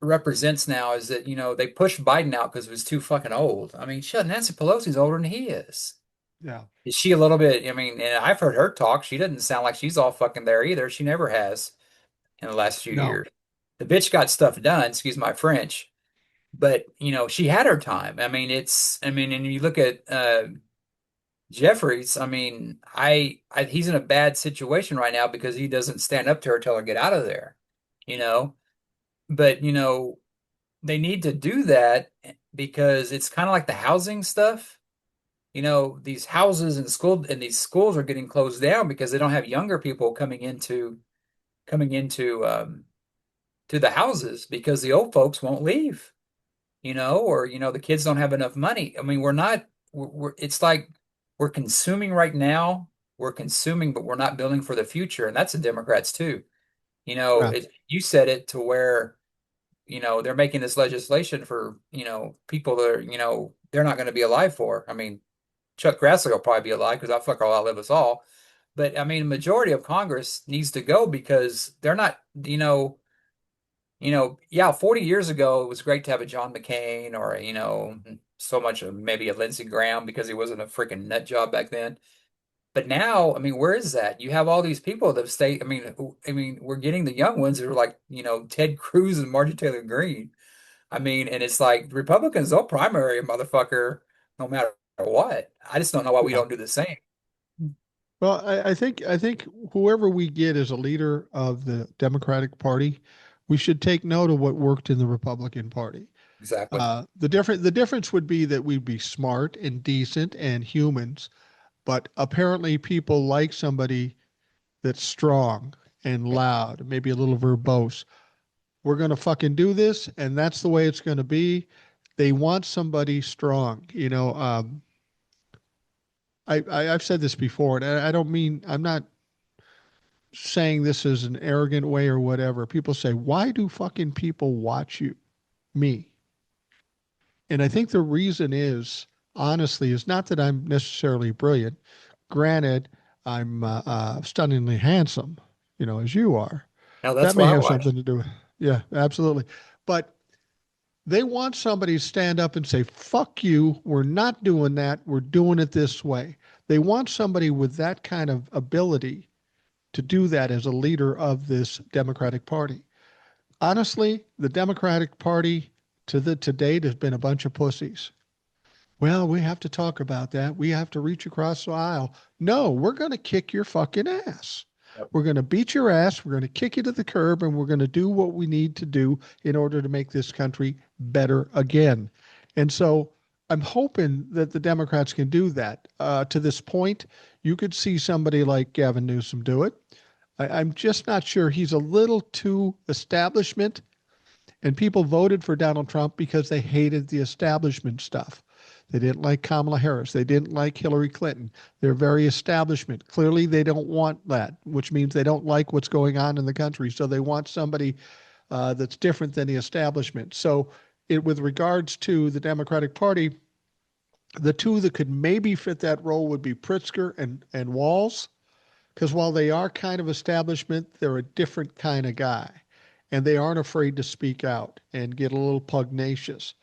represents now is that, they pushed Biden out because he was too fucking old. I mean, shit, Nancy Pelosi's older than he is. Yeah. Is she a little bit? I mean, and I've heard her talk. She doesn't sound like she's all fucking there either. She never has in the last few No. years. The bitch got stuff done, excuse my French, but she had her time. And you look at Jeffries. I mean, he's in a bad situation right now because he doesn't stand up to her, tell her get out of there. You know, but they need to do that because it's kind of like the housing stuff. These houses and these schools are getting closed down because they don't have younger people coming into to the houses because the old folks won't leave, or the kids don't have enough money. I mean, we're not it's like we're consuming right now. We're consuming, but we're not building for the future, and that's the Democrats too. Yeah. You said it to where they're making this legislation for people that are they're not going to be alive for. I mean, Chuck Grassley will probably be alive because that fucker will outlive us all. But I mean, the majority of Congress needs to go because they're not, yeah, 40 years ago, it was great to have a John McCain or, so much of maybe a Lindsey Graham because he wasn't a freaking nut job back then. But now, I mean, where is that? You have all these people that have stayed. I mean, we're getting the young ones that are like, Ted Cruz and Marjorie Taylor Greene. I mean, and it's like Republicans, they'll primary a motherfucker no matter what. I just don't know why we Yeah. don't do the same. Well, I think whoever we get as a leader of the Democratic Party, we should take note of what worked in the Republican Party. Exactly. The difference would be that we'd be smart and decent and humans, but apparently people like somebody that's strong and loud, maybe a little verbose. We're gonna fucking do this, and that's the way it's gonna be. They want somebody strong. I've said this before, and I don't mean I'm not saying this as an arrogant way or whatever. People say, why do fucking people watch me? And I think the reason is, honestly, is not that I'm necessarily brilliant. Granted, I'm stunningly handsome, as you are. Now That that's may why I have watch. something to do with, yeah, absolutely. But they want somebody to stand up and say, fuck you. We're not doing that. We're doing it this way. They want somebody with that kind of ability to do that as a leader of this Democratic Party. Honestly, the Democratic Party to date has been a bunch of pussies. Well, we have to talk about that. We have to reach across the aisle. No, we're going to kick your fucking ass. Yep. We're going to beat your ass. We're going to kick you to the curb, and we're going to do what we need to do in order to make this country better again. And so I'm hoping that the Democrats can do that. To this point, you could see somebody like Gavin Newsom do it. I'm just not sure. He's a little too establishment, and people voted for Donald Trump because they hated the establishment stuff. They didn't like Kamala Harris. They didn't like Hillary Clinton. They're very establishment. Clearly, they don't want that, which means they don't like what's going on in the country. So they want somebody that's different than the establishment. So, with regards to the Democratic Party, the two that could maybe fit that role would be Pritzker and Walls, because while they are kind of establishment, they're a different kind of guy, and they aren't afraid to speak out and get a little pugnacious.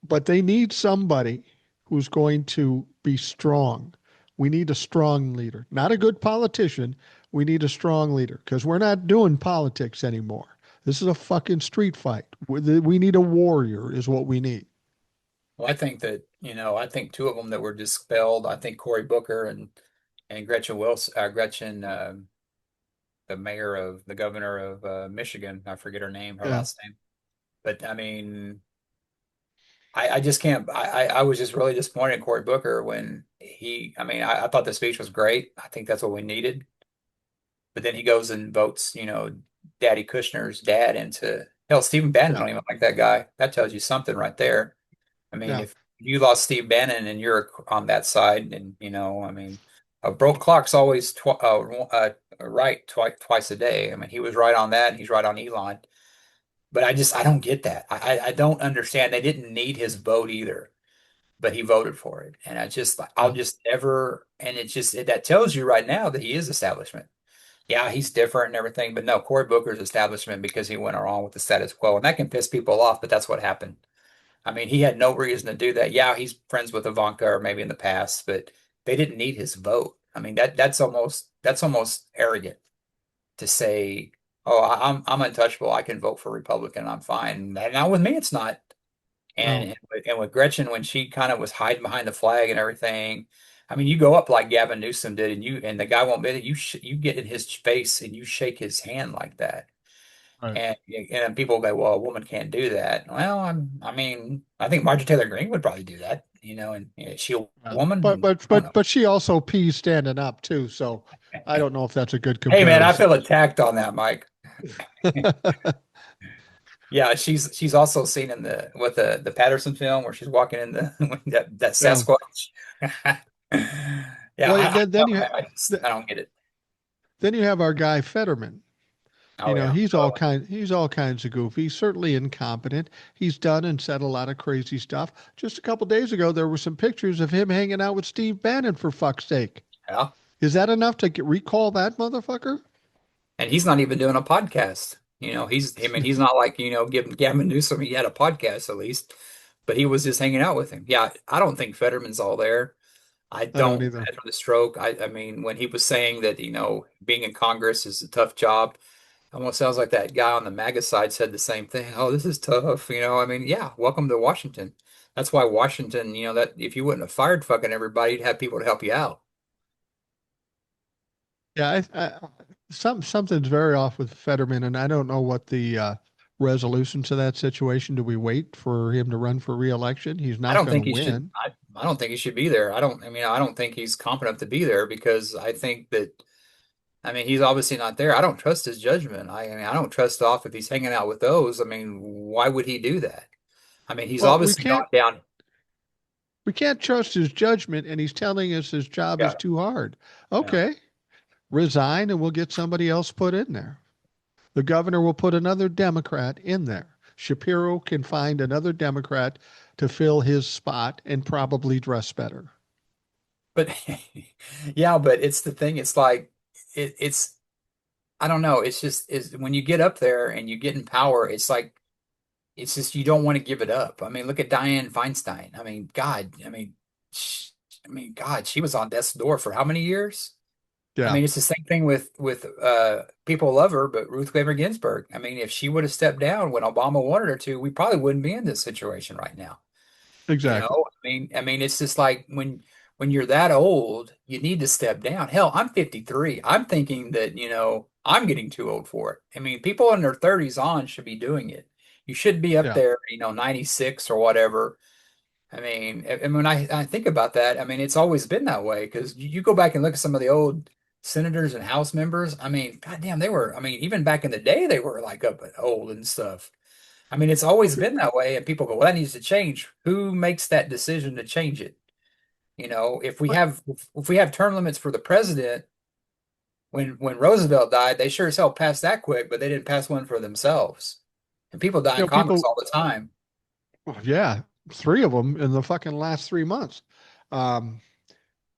But they need somebody who's going to be strong. We need a strong leader, not a good politician. We need a strong leader because we're not doing politics anymore. This is a fucking street fight. We need a warrior, is what we need. Well, I think that, I think two of them that were dispelled. I think Cory Booker and Gretchen Wilson, Gretchen, the governor of Michigan. I forget her name, her Yeah. last name. But I mean, I just can't. I was just really disappointed in Cory Booker when I mean, I thought the speech was great. I think that's what we needed. But then he goes and votes, Daddy Kushner's dad into hell. Stephen Bannon Yeah. don't even like that guy. That tells you something right there. I mean, Yeah. if you lost Steve Bannon and you're on that side, and I mean, a broke clock's always right twice a day. I mean, he was right on that. And he's right on Elon. But I don't get that. I don't understand. They didn't need his vote either, but he voted for it. And I'll Yeah. just never, and that tells you right now that he is establishment. Yeah, he's different and everything, but no, Cory Booker's establishment because he went along with the status quo. And that can piss people off, but that's what happened. I mean, he had no reason to do that. Yeah, he's friends with Ivanka or maybe in the past, but they didn't need his vote. I mean, that's almost arrogant to say, "Oh, I'm untouchable. I can vote for Republican. I'm fine." Now with me, it's not. No. And with Gretchen, when she kind of was hiding behind the flag and everything, I mean, you go up like Gavin Newsom did, and the guy won't bet it. You get in his face and you shake his hand like that. Right. And people go, well, a woman can't do that. Well, I mean, I think Marjorie Taylor Greene would probably do that, and is she a Yeah. But woman? but I don't but but she also pees standing up too. So I know. don't know if that's a good Hey, man, I comparison. feel attacked on that, Mike. Yeah, she's also seen in the Patterson film where she's walking in the that Yeah. Sasquatch. Yeah, Well, I then don't know, man. I don't get it. then you have our guy Fetterman. Oh yeah, totally. He's all kinds of goofy, certainly incompetent. He's done and said a lot of crazy stuff. Just a couple days ago, there were some pictures of him hanging out with Steve Bannon, for fuck's sake. Yeah, Is that enough to recall that motherfucker? and he's not even doing a podcast. I mean, he's not like giving Gavin Newsom. He had a podcast at least, but he was just hanging out with him. Yeah, I don't think Fetterman's all there. I I don't don't either. after the stroke. I mean, when he was saying that, being in Congress is a tough job, almost sounds like that guy on the MAGA side said the same thing. Oh, this is tough. I mean, yeah, welcome to Washington. That's why Washington, that if you wouldn't have fired fucking everybody, you'd have people to help you out. Yeah, something's very off with Fetterman, and I don't know what the resolution to that situation. Do we wait for him to run for re-election? He's I not don't going to think he should. win. I don't think he should be there. I don't think he's competent to be there because I think that, I mean, he's obviously not there. I don't trust his judgment. I mean, I don't trust off if he's hanging out with those. I mean, why would he do that? I mean, he's Well, obviously gone down. we can't trust his judgment, and he's telling us his job is Yeah, too hard. yeah. Okay, resign, and we'll get somebody else put in there. The governor will put another Democrat in there. Shapiro can find another Democrat to fill his spot and probably dress better. But yeah, but it's the thing. It's like it's I don't know. It's just is when you get up there and you get in power, it's like it's just you don't want to give it up. I mean, look at Dianne Feinstein. I mean, God. Sh God, she was on death's door for how many years? I Yeah, mean, it's the same thing with people love her, but Ruth Bader Ginsburg. I mean, if she would have stepped down when Obama wanted her to, we probably wouldn't be in this situation right now. You exactly. know, I mean, it's just like when you're that old, you need to step down. Hell, I'm 53. I'm thinking that, I'm getting too old for it. I mean, people in their 30s on should be doing it. You should be up Yeah. there, 96 or whatever. I mean, and when I think about that, I mean, it's always been that way because you go back and look at some of the old senators and House members. I mean, goddamn, they were, I mean, even back in the day, they were like up at old and stuff. I mean, it's always been that way, and people go, "Well, that needs to change." Who makes that decision to change it? But If we have term limits for the president, when Roosevelt died, they sure as hell passed that quick, but they didn't pass one for themselves. And people die in Congress people, all the time. well, yeah, three of them in the fucking last 3 months. Um,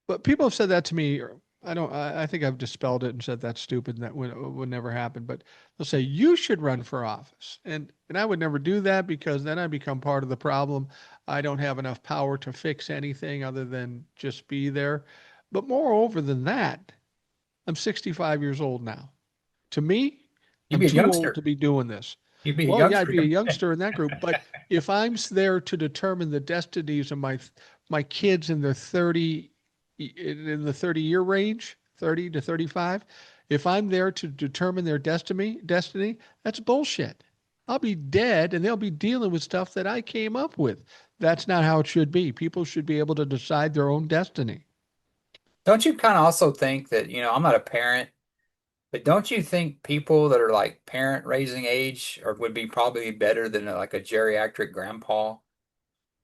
but people have said that to me. Or I think I've dispelled it and said that's stupid and that would never happen. But they'll say you should run for office, and I would never do that because then I become part of the problem. I don't have enough power to fix anything other than just be there. But moreover than that, I'm 65 years old now. To me, You'd I'm be a too old youngster. to be doing this. You'd be a Well, yeah, I'd youngster. be a youngster in that group, but if I'm there to determine the destinies of my kids in their 30 in the 30-year range, 30 to 35, if I'm there to determine their destiny, that's bullshit. I'll be dead and they'll be dealing with stuff that I came up with. That's not how it should be. People should be able to decide their own destiny. Don't you kind of also think that, I'm not a parent, but don't you think people that are like parent raising age or would be probably better than like a geriatric grandpa?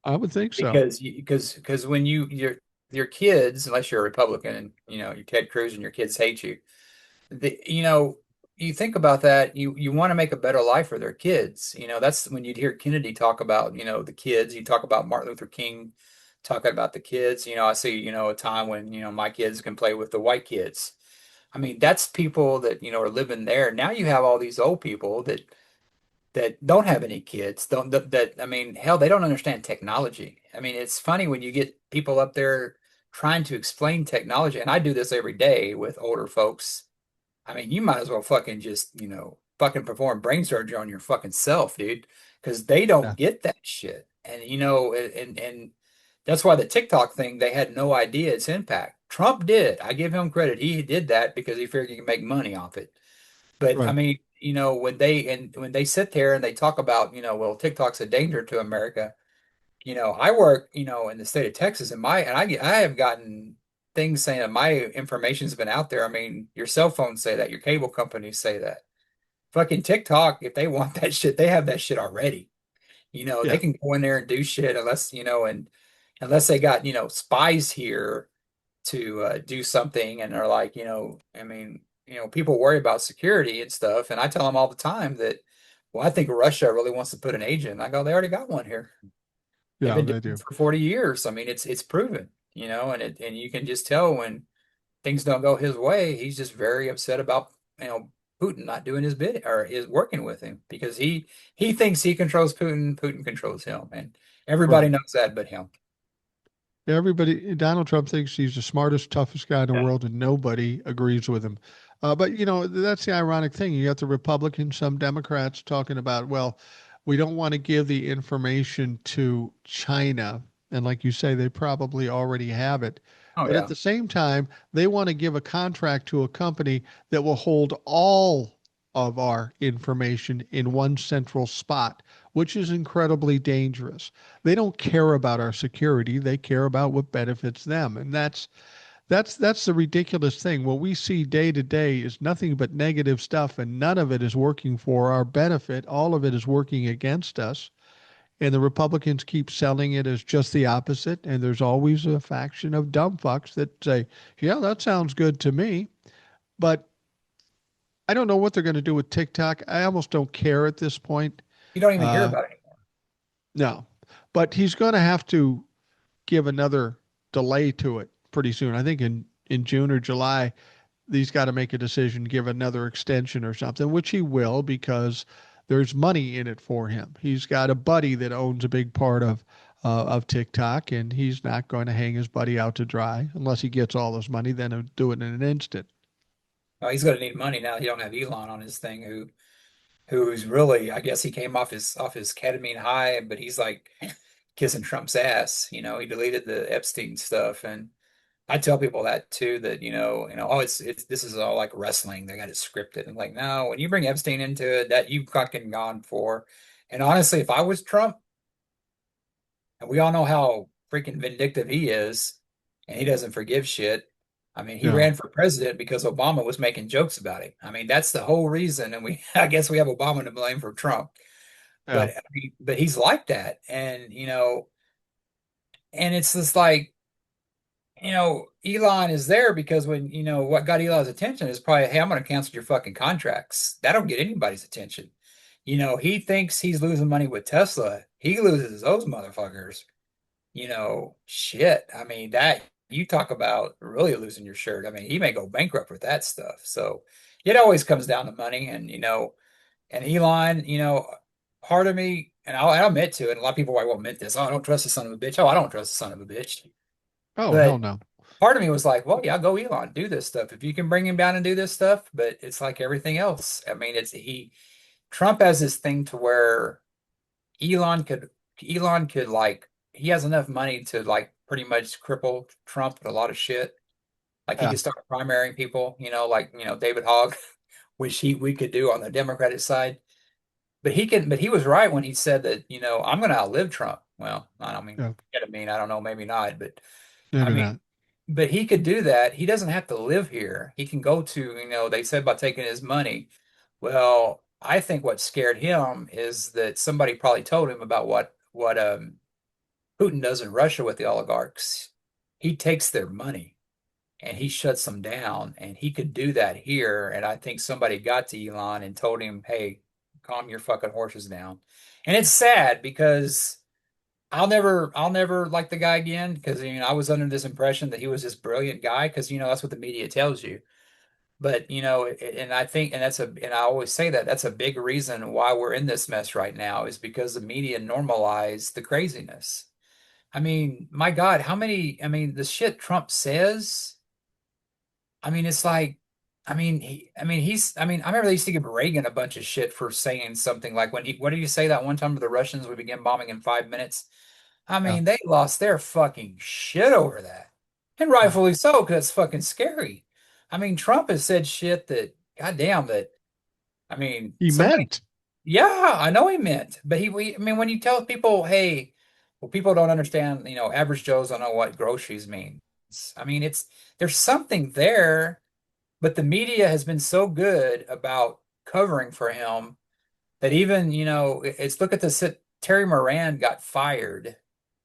I would think so. Because when your kids, unless you're a Republican and you're Ted Cruz and your kids hate you, you think about that, you want to make a better life for their kids. That's when you'd hear Kennedy talk about, the kids. You talk about Martin Luther King talking about the kids. I see, a time when, my kids can play with the white kids. I mean, that's people that, are living there. Now you have all these old people that don't have any kids, don't that I mean, hell, they don't understand technology. I mean, it's funny when you get people up there trying to explain technology, and I do this every day with older folks. I mean, you might as well fucking just, fucking perform brain surgery on your fucking self, dude, because they Yeah. don't get that shit. And and that's why the TikTok thing, they had no idea its impact. Trump did. I give him credit. He did that because he figured he could make money off it. But I Right. mean, when they sit there and they talk about, well, TikTok's a danger to America. I work, in the state of Texas, and I have gotten things saying that my information's been out there. I mean, your cell phones say that, your cable companies say that. Fucking TikTok, if they want that shit, they have that shit already. They Yeah. can go in there and do shit unless, and unless they got, spies here to do something and are like, I mean, people worry about security and stuff. And I tell them all the time that, well, I think Russia really wants to put an agent. I go, they already got one here. They've Yeah, been doing they it do. for 40 years. I mean, it's proven, and you can just tell when things don't go his way, he's just very upset about, Putin not doing his bid or is working with him because he thinks he controls Putin, Putin controls him, and everybody Right. knows that but him. Everybody, Donald Trump thinks he's the smartest, toughest guy in the world, and nobody agrees with him. But that's the ironic thing. You got the Republicans, some Democrats talking about, well, we don't want to give the information to China. And like you say, they probably already have it. Oh But at yeah. the same time, they want to give a contract to a company that will hold all of our information in one central spot, which is incredibly dangerous. They don't care about our security. They care about what benefits them. And that's the ridiculous thing. What we see day to day is nothing but negative stuff, and none of it is working for our benefit. All of it is working against us. And the Republicans keep selling it as just the opposite. And there's always a faction of dumb fucks that say, yeah, that sounds good to me. But I don't know what they're going to do with TikTok. I almost don't care at this point. You don't even hear Uh, about it. no, but he's going to have to give another delay to it pretty soon. I think in June or July, he's got to make a decision, give another extension or something, which he will because there's money in it for him. He's got a buddy that owns a big part of TikTok, and he's not going to hang his buddy out to dry unless he gets all this money. Then he'll do it in an instant. Well, he's going to need money now. He don't have Elon on his thing, who's really, I guess he came off his ketamine high, but he's like kissing Trump's ass. He deleted the Epstein stuff, and I tell people that too. That oh, it's this is all like wrestling. They got it scripted, and like no, when you bring Epstein into it, that you fucking gone for. And honestly, if I was Trump, and we all know how freaking vindictive he is, and he doesn't forgive shit. I mean, he No, ran for president because Obama was making jokes about him. I mean, that's the whole reason. And I guess we have Obama to blame for Trump, yeah, but he's like that, and and it's just like, Elon is there because when what got Elon's attention is probably, hey, I'm going to cancel your fucking contracts. That'll get anybody's attention. He thinks he's losing money with Tesla. He loses those motherfuckers. Shit. I mean, that you talk about really losing your shirt. I mean, he may go bankrupt with that stuff. So it always comes down to money. And, and Elon, part of me, and I'll admit to it, and a lot of people won't admit this. Oh, I don't trust the son of a bitch. Oh, I don't trust the son of a bitch. oh hell But no, part of me was like, well, yeah, go Elon, do this stuff. If you can bring him down and do this stuff, but it's like everything else. I mean, Trump has this thing to where Elon could Elon could like he has enough money to like pretty much cripple Trump with a lot of shit. Like he yeah, could start primarying people, like David Hogg, which we could do on the Democratic side. But he was right when he said that, I'm gonna outlive Trump. Well, I don't mean yeah, I don't know, maybe not, but I maybe mean, not. but he could do that. He doesn't have to live here. He can go to, they said about taking his money. Well, I think what scared him is that somebody probably told him about what Putin does in Russia with the oligarchs. He takes their money and he shuts them down, and he could do that here. And I think somebody got to Elon and told him, "Hey, calm your fucking horses down." And it's sad because I'll never like the guy again because I was under this impression that he was this brilliant guy because that's what the media tells you. But and I think, and I always say that that's a big reason why we're in this mess right now is because the media normalized the craziness. I mean, my God, I mean, the shit Trump says, I mean, it's like, I mean, I remember they used to give Reagan a bunch of shit for saying something like what did you say that one time to the Russians, we began bombing in 5 minutes? I Yeah, mean, they lost their fucking shit over that. And yeah. rightfully so, because it's fucking scary. I mean, Trump has said shit that, goddamn, that, I mean, He somebody, meant. yeah, I know he meant, but I mean, when you tell people, hey, well, people don't understand, average Joes don't know what groceries means. I mean, there's something there, but the media has been so good about covering for him that even, it's look at this, Terry Moran got fired.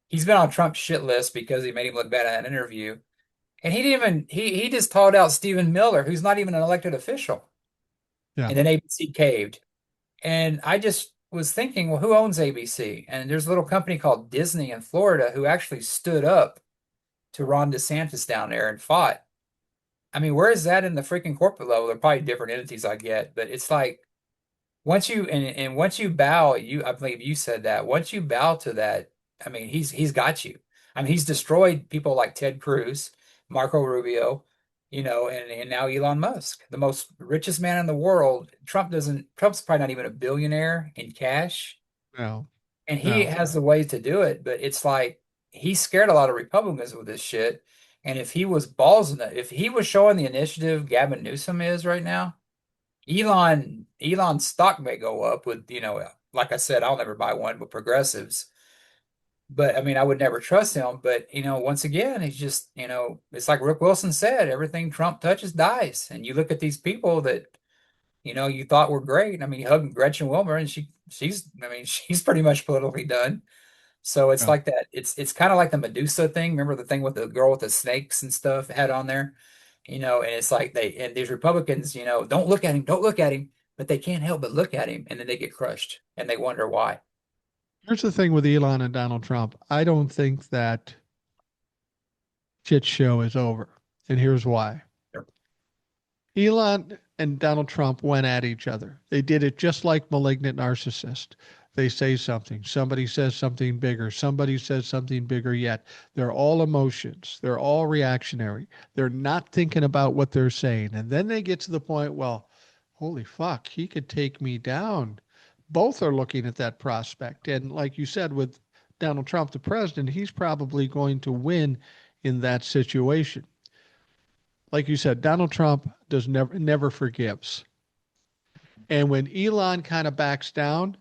He's been on Trump's shit list because he made him look bad in an interview. And he didn't even he just called out Stephen Miller, who's not even an elected official. Yeah, And then ABC caved. And I just was thinking, well, who owns ABC? And there's a little company called Disney in Florida who actually stood up to Ron DeSantis down there and fought. I mean, where is that in the freaking corporate level? They're probably different entities I get, but it's like once you bow, I believe you said that. Once you bow to that, I mean, he's got you. I mean, he's destroyed people like Ted Cruz, Marco Rubio, and now Elon Musk, the most richest man in the world. Trump's probably not even a billionaire in cash, no, and he no, has the ways to do it, but it's like he scared a lot of Republicans with this shit. And if he was balls enough, if he was showing the initiative Gavin Newsom is right now, Elon's stock may go up with, like I said, I'll never buy one with progressives. But I mean, I would never trust him. But, once again, he's just, it's like Rick Wilson said, everything Trump touches dies. And you look at these people that, you thought were great. I mean, he hugged Gretchen Wilmer and I mean, she's pretty much politically done. So it's yeah. like that. It's kind of like the Medusa thing. Remember the thing with the girl with the snakes and stuff had on there? And it's like and these Republicans, don't look at him, but they can't help but look at him, and then they get crushed and they wonder why. Here's the thing with Elon and Donald Trump. I don't think that shit show is over. And here's why. Sure. Elon and Donald Trump went at each other. They did it just like malignant narcissists. They say something, somebody says something bigger, somebody says something bigger yet. They're all emotions, they're all reactionary. They're not thinking about what they're saying. And then they get to the point, well, holy fuck, he could take me down. Both are looking at that prospect. And like you said, with Donald Trump, the president, he's probably going to win in that situation. Like you said, Donald Trump does never forgives. And when Elon kind of backs down,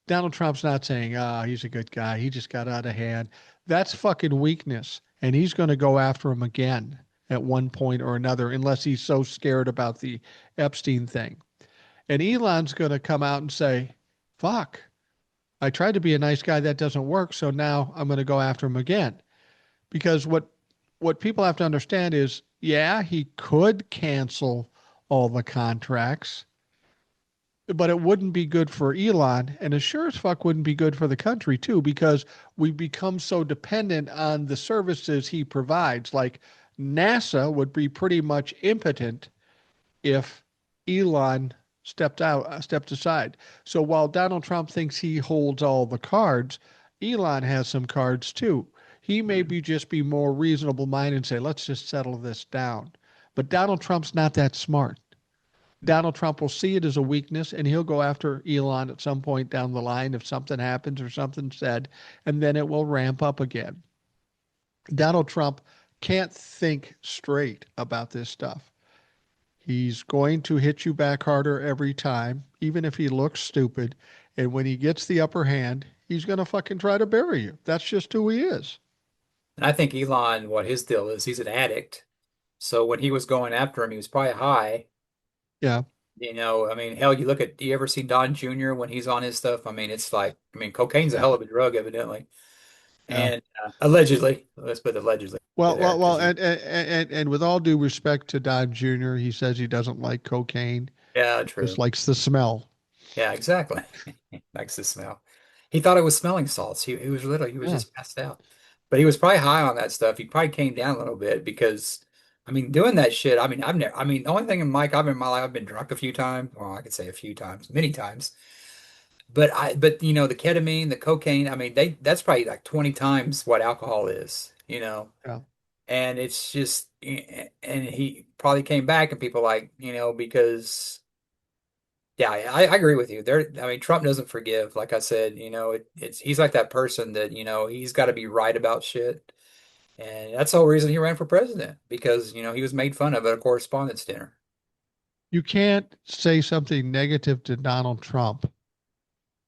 Donald Trump's not saying, "Ah, he's a good guy. He just got out of hand." That's fucking weakness, and he's going to go after him again at one point or another, unless he's so scared about the Epstein thing. And Elon's going to come out and say, "Fuck, I tried to be a nice guy. That doesn't work. So now I'm going to go after him again." Because what people have to understand is, yeah, he could cancel all the contracts, but it wouldn't be good for Elon, and it sure as fuck wouldn't be good for the country too, because we become so dependent on the services he provides. Like NASA would be pretty much impotent if Elon stepped aside. So while Donald Trump thinks he holds all the cards, Elon has some cards too. He may Mhm. be just be more reasonable minded and say, let's just settle this down. But Donald Trump's not that smart. Donald Trump will see it as a weakness and he'll go after Elon at some point down the line if something happens or something's said, and then it will ramp up again. Donald Trump can't think straight about this stuff. He's going to hit you back harder every time, even if he looks stupid. And when he gets the upper hand, he's going to fucking try to bury you. That's just who he is. And I think Elon, what his deal is, he's an addict. So when he was going after him, he was probably high. Yeah. I mean, hell, you ever see Don Jr. when he's on his stuff? I mean, it's like, I mean, cocaine's a Yeah. hell of a drug, evidently. Yeah. And allegedly, let's put allegedly there Well, because he, and with all due respect to Don Jr., he says he doesn't like cocaine, yeah, just true. likes the smell. Yeah, exactly. Likes the smell. He thought it was smelling salts. He was little. He was Yeah. just passed out. But he was probably high on that stuff. He probably came down a little bit because, I mean, doing that shit. I mean, I've never. I mean, the only thing in Mike, I've been in my life, I've been drunk a few times. Well, I could say a few times, many times. But the ketamine, the cocaine. I mean, that's probably like 20 times what alcohol is. Yeah. And it's just, and he probably came back, and people like, because. Yeah, I agree with you. I mean, Trump doesn't forgive. Like I said, it's he's like that person that, he's got to be right about shit. And that's the whole reason he ran for president because, he was made fun of at a correspondence dinner. You can't say something negative to Donald Trump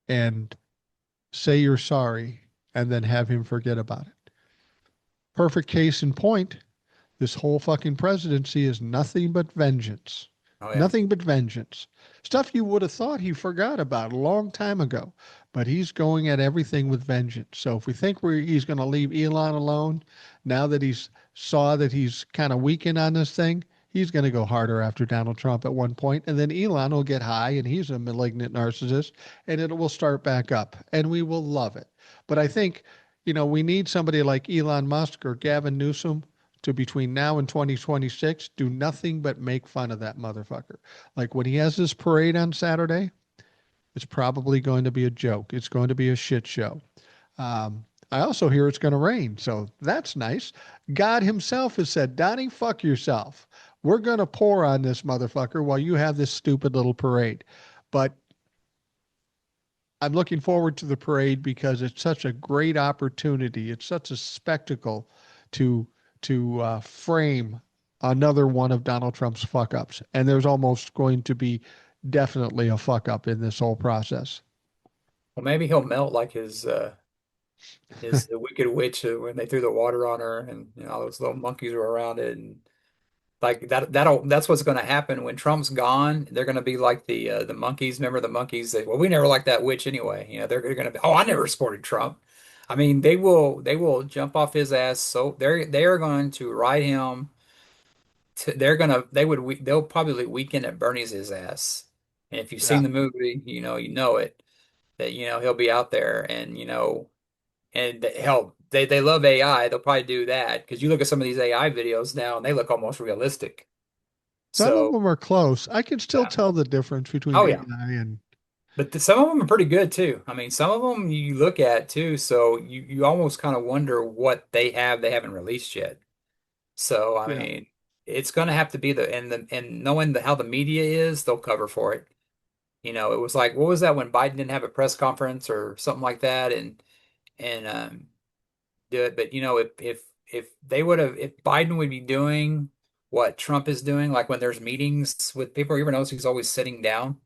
and say you're sorry and then have him forget about it. Perfect case in point. This whole fucking presidency is nothing but vengeance. Oh yeah. Nothing but vengeance. Stuff you would have thought he forgot about a long time ago, but he's going at everything with vengeance. So if we think he's going to leave Elon alone, now that he's saw that he's kind of weakened on this thing, he's going to go harder after Donald Trump at one point, and then Elon will get high, and he's a malignant narcissist, and it will start back up, and we will love it. But I think, we need somebody like Elon Musk or Gavin Newsom to between now and 2026 do nothing but make fun of that motherfucker. Like when he has this parade on Saturday, it's probably going to be a joke. It's going to be a shit show. I also hear it's going to rain, so that's nice. God himself has said, Donnie, fuck yourself. We're going to pour on this motherfucker while you have this stupid little parade. But I'm looking forward to the parade because it's such a great opportunity. It's such a spectacle to frame another one of Donald Trump's fuck ups. And there's almost going to be definitely a fuck up in this whole process. Well, maybe he'll melt like his the Wicked Witch when they threw the water on her and all those little monkeys were around it and like that's what's going to happen when Trump's gone. They're going to be like the monkeys. Remember the monkeys? Well, we never liked that witch anyway. They're going to be. Oh, I never supported Trump. I mean, they will jump off his ass. So they are going to ride him. They'll probably weekend at Bernie's his ass. And if you've Yeah. seen the movie, you know it that he'll be out there and And hell, they love AI. They'll probably do that because you look at some of these AI videos now and they look almost realistic. Some of So, them are close. I can still yeah. tell the difference between Oh yeah. AI and But some of them are pretty good too. I mean, some of them you look at too, so you almost kind of wonder what they haven't released yet. So, I yeah. mean, it's going to have to be and knowing how the media is, they'll cover for it. It was like, what was that when Biden didn't have a press conference or something like that, and do it. But if they would have, if Biden would be doing what Trump is doing, like when there's meetings with people, you ever notice he's always sitting down?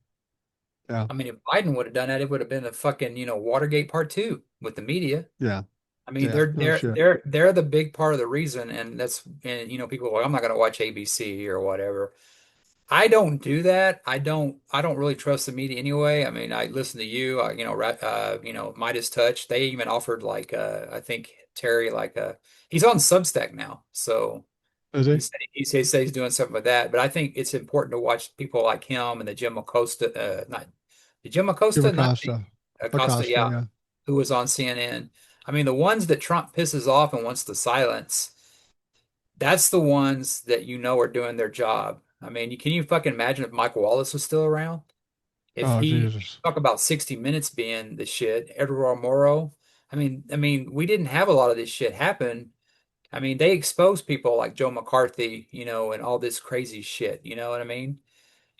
Yeah. I mean, if Biden would have done that, it would have been a fucking, Watergate part two with the media. Yeah. I mean, Yeah. they're No they're shit. they're they're the big part of the reason, and people are like, I'm not going to watch ABC or whatever. I don't do that. I don't really trust the media anyway. I mean, I listen to you, Midas Touch. They even offered like I think Terry like he's on Substack now. So Is he he? said he said he's doing something with that. But I think it's important to watch people like him and the Jim Acosta not the Jim Jim Acosta, not the Acosta. Acosta, Acosta, yeah, yeah. who was on CNN. I mean, the ones that Trump pisses off and wants to silence, that's the ones that are doing their job. I mean, can you fucking imagine if Mike Wallace was still around? If Oh, he Jesus. talk about 60 Minutes being the shit, Edward Moro. I mean, we didn't have a lot of this shit happen. I mean, they exposed people like Joe McCarthy, and all this crazy shit. You know what I mean?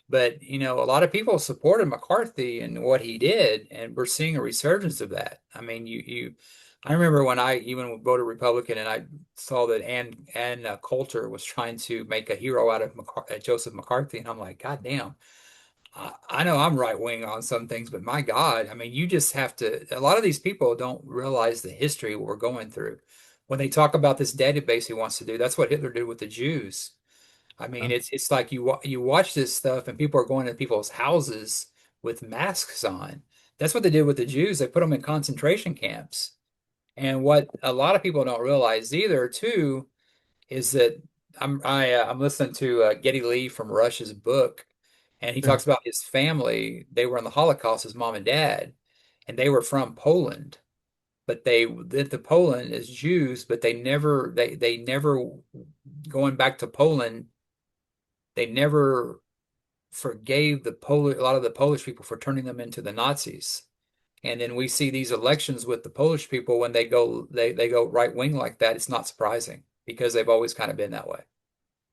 But, a lot of people supported McCarthy and what he did, and we're seeing a resurgence of that. I mean, I remember when I even voted Republican and I saw that Ann Coulter was trying to make a hero out of Joseph McCarthy, and I'm like, God damn. I know I'm right wing on some things, but my God, I mean, you just have to. A lot of these people don't realize the history we're going through. When they talk about this database he wants to do, that's what Hitler did with the Jews. I Yeah. mean, it's like you watch this stuff and people are going to people's houses with masks on. That's what they did with the Jews. They put them in concentration camps. And what a lot of people don't realize either, too, is that I'm listening to Geddy Lee from Rush's book, and he Yeah. talks about his family. They were in the Holocaust, his mom and dad, and they were from Poland. But they lived to Poland as Jews, but they never going back to Poland. They never forgave a lot of the Polish people for turning them into the Nazis. And then we see these elections with the Polish people when they go right wing like that. It's not surprising because they've always kind of been that way.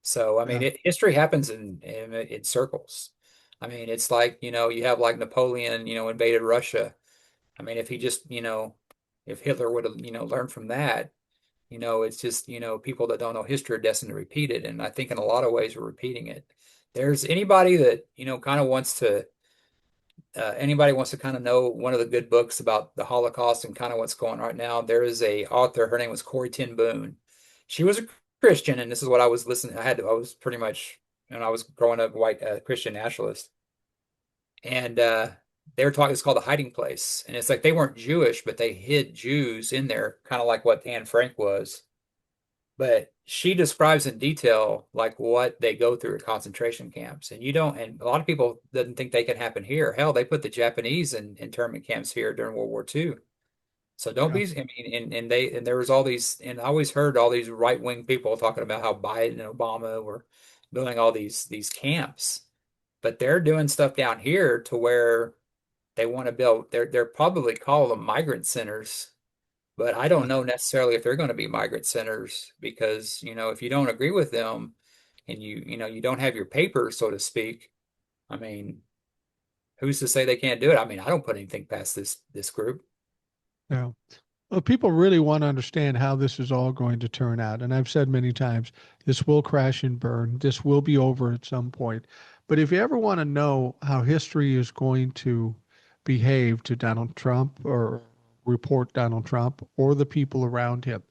So I mean, Yeah. history happens in circles. I mean, it's like you have like Napoleon, invaded Russia. I mean, if he just if Hitler would have learned from that, it's just, people that don't know history are destined to repeat it. And I think in a lot of ways we're repeating it. There's anybody that, kind of anybody wants to kind of know one of the good books about the Holocaust and kind of what's going on right now. There is a author, her name was Corrie ten Boom. She was a Christian, and this is what I was listening. I was pretty much, when I was growing up, white Christian nationalist. And they were talking, it's called The Hiding Place. And it's like they weren't Jewish, but they hid Jews in there, kind of like what Anne Frank was. But she describes in detail like what they go through at concentration camps. And and a lot of people didn't think they could happen here. Hell, they put the Japanese in internment camps here during World War II. So don't Yeah. be, I mean, and there was all these, and I always heard all these right-wing people talking about how Biden and Obama were building all these camps. But they're doing stuff down here to where they want to build, they're probably call them migrant centers, but I don't Yeah. know necessarily if they're going to be migrant centers because, if you don't agree with them and you don't have your paper, so to speak, I mean, who's to say they can't do it? I mean, I don't put anything past this group. Yeah. Well, people really want to understand how this is all going to turn out. And I've said many times, this will crash and burn. This will be over at some point. But if you ever want to know how history is going to behave to Donald Trump or report Donald Trump or the people around him,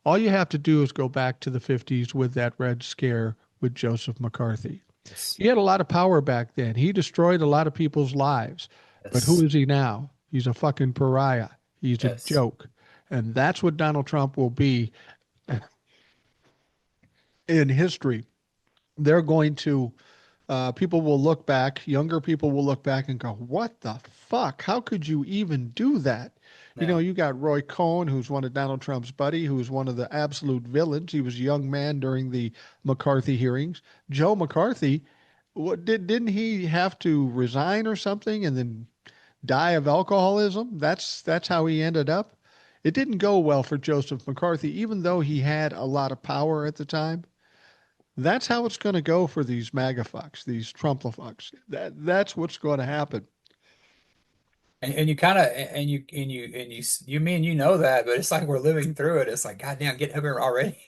all you have to do is go back to the 50s with that Red Scare with Joseph McCarthy. Yes. He had a lot of power back then. He destroyed a lot of people's lives. But who Yes. is he now? He's a fucking pariah. He's a Yes. joke. And that's what Donald Trump will be in history. They're going to, people will look back, younger people will look back and go, what the fuck? How could you even do that? You know, Yeah. you got Roy Cohn, who's one of Donald Trump's buddy, who's one of the absolute villains. He was a young man during the McCarthy hearings. Joe McCarthy, didn't he have to resign or something and then die of alcoholism? That's how he ended up. It didn't go well for Joseph McCarthy, even though he had a lot of power at the time. That's how it's going to go for these MAGA fucks, these Trumplafucks. That's what's going to happen. And you kind of you mean you know that, but it's like we're living through it. It's like, God damn, get here already.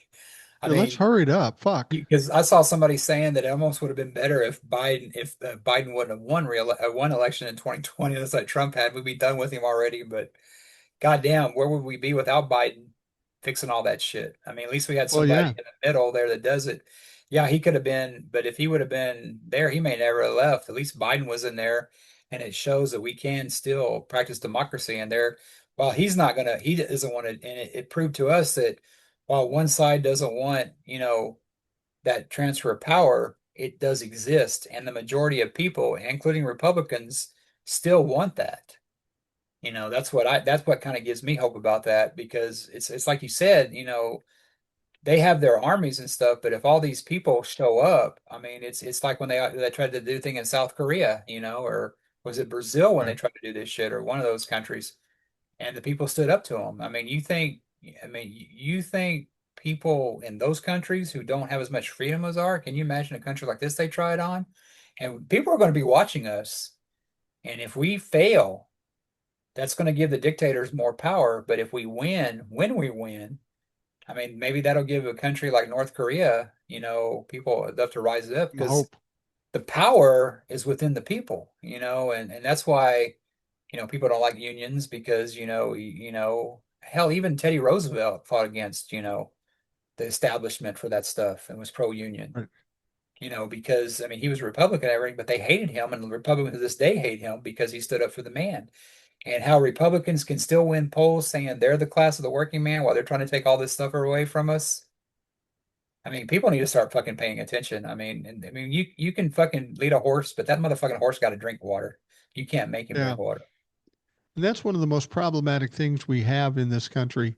I Yeah, let's mean, hurry it up. Fuck. because I saw somebody saying that it almost would have been better if Biden wouldn't have won election in 2020. That's like Trump had. We'd be done with him already. But goddamn, where would we be without Biden fixing all that shit? I mean, at least we had Well, somebody yeah. in the middle there that does it. Yeah, he could have been, but if he would have been there, he may never have left. At least Biden was in there, and it shows that we can still practice democracy in there. While he's not gonna, he doesn't want to, and it proved to us that while one side doesn't want, that transfer of power, it does exist, and the majority of people, including Republicans, still want that. That's what kind of gives me hope about that because it's like you said, they have their armies and stuff, but if all these people show up, I mean, it's like when they tried to do the thing in South Korea, or was it Brazil when they Right. tried to do this shit, or one of those countries, and the people stood up to them. You think people in those countries who don't have as much freedom as are, can you imagine a country like this they try it on? And people are going to be watching us, and if we fail, that's going to give the dictators more power. But if we win, when we win, I mean, maybe that'll give a country like North Korea, people enough to rise up I because hope. the power is within the people, and that's why, people don't like unions because, hell, even Teddy Roosevelt fought against, the establishment for that stuff and was pro-union, Right. because I mean, he was a Republican and everything, but they hated him, and the Republicans to this day hate him because he stood up for the man. And how Republicans can still win polls saying they're the class of the working man while they're trying to take all this stuff away from us. I mean, people need to start fucking paying attention. You can fucking lead a horse, but that motherfucking horse got to drink water. You can't make him Yeah. drink water. And that's one of the most problematic things we have in this country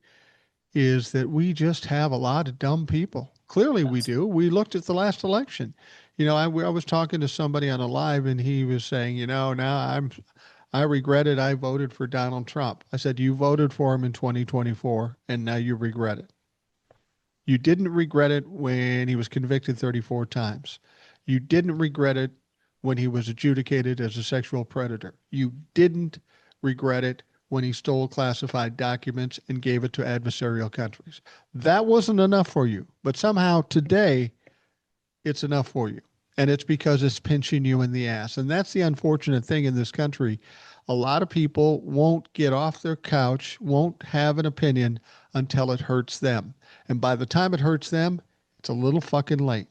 is that we just have a lot of dumb people. Clearly, we do. We looked at the last election. I was talking to somebody on a live, and he was saying, now I regretted I voted for Donald Trump. I said, you voted for him in 2024, and now you regret it. You didn't regret it when he was convicted 34 times. You didn't regret it when he was adjudicated as a sexual predator. You didn't regret it when he stole classified documents and gave it to adversarial countries. That wasn't enough for you. But somehow today, it's enough for you. And it's because it's pinching you in the ass. And that's the unfortunate thing in this country. A lot of people won't get off their couch, won't have an opinion until it hurts them. And by the time it hurts them, it's a little fucking late.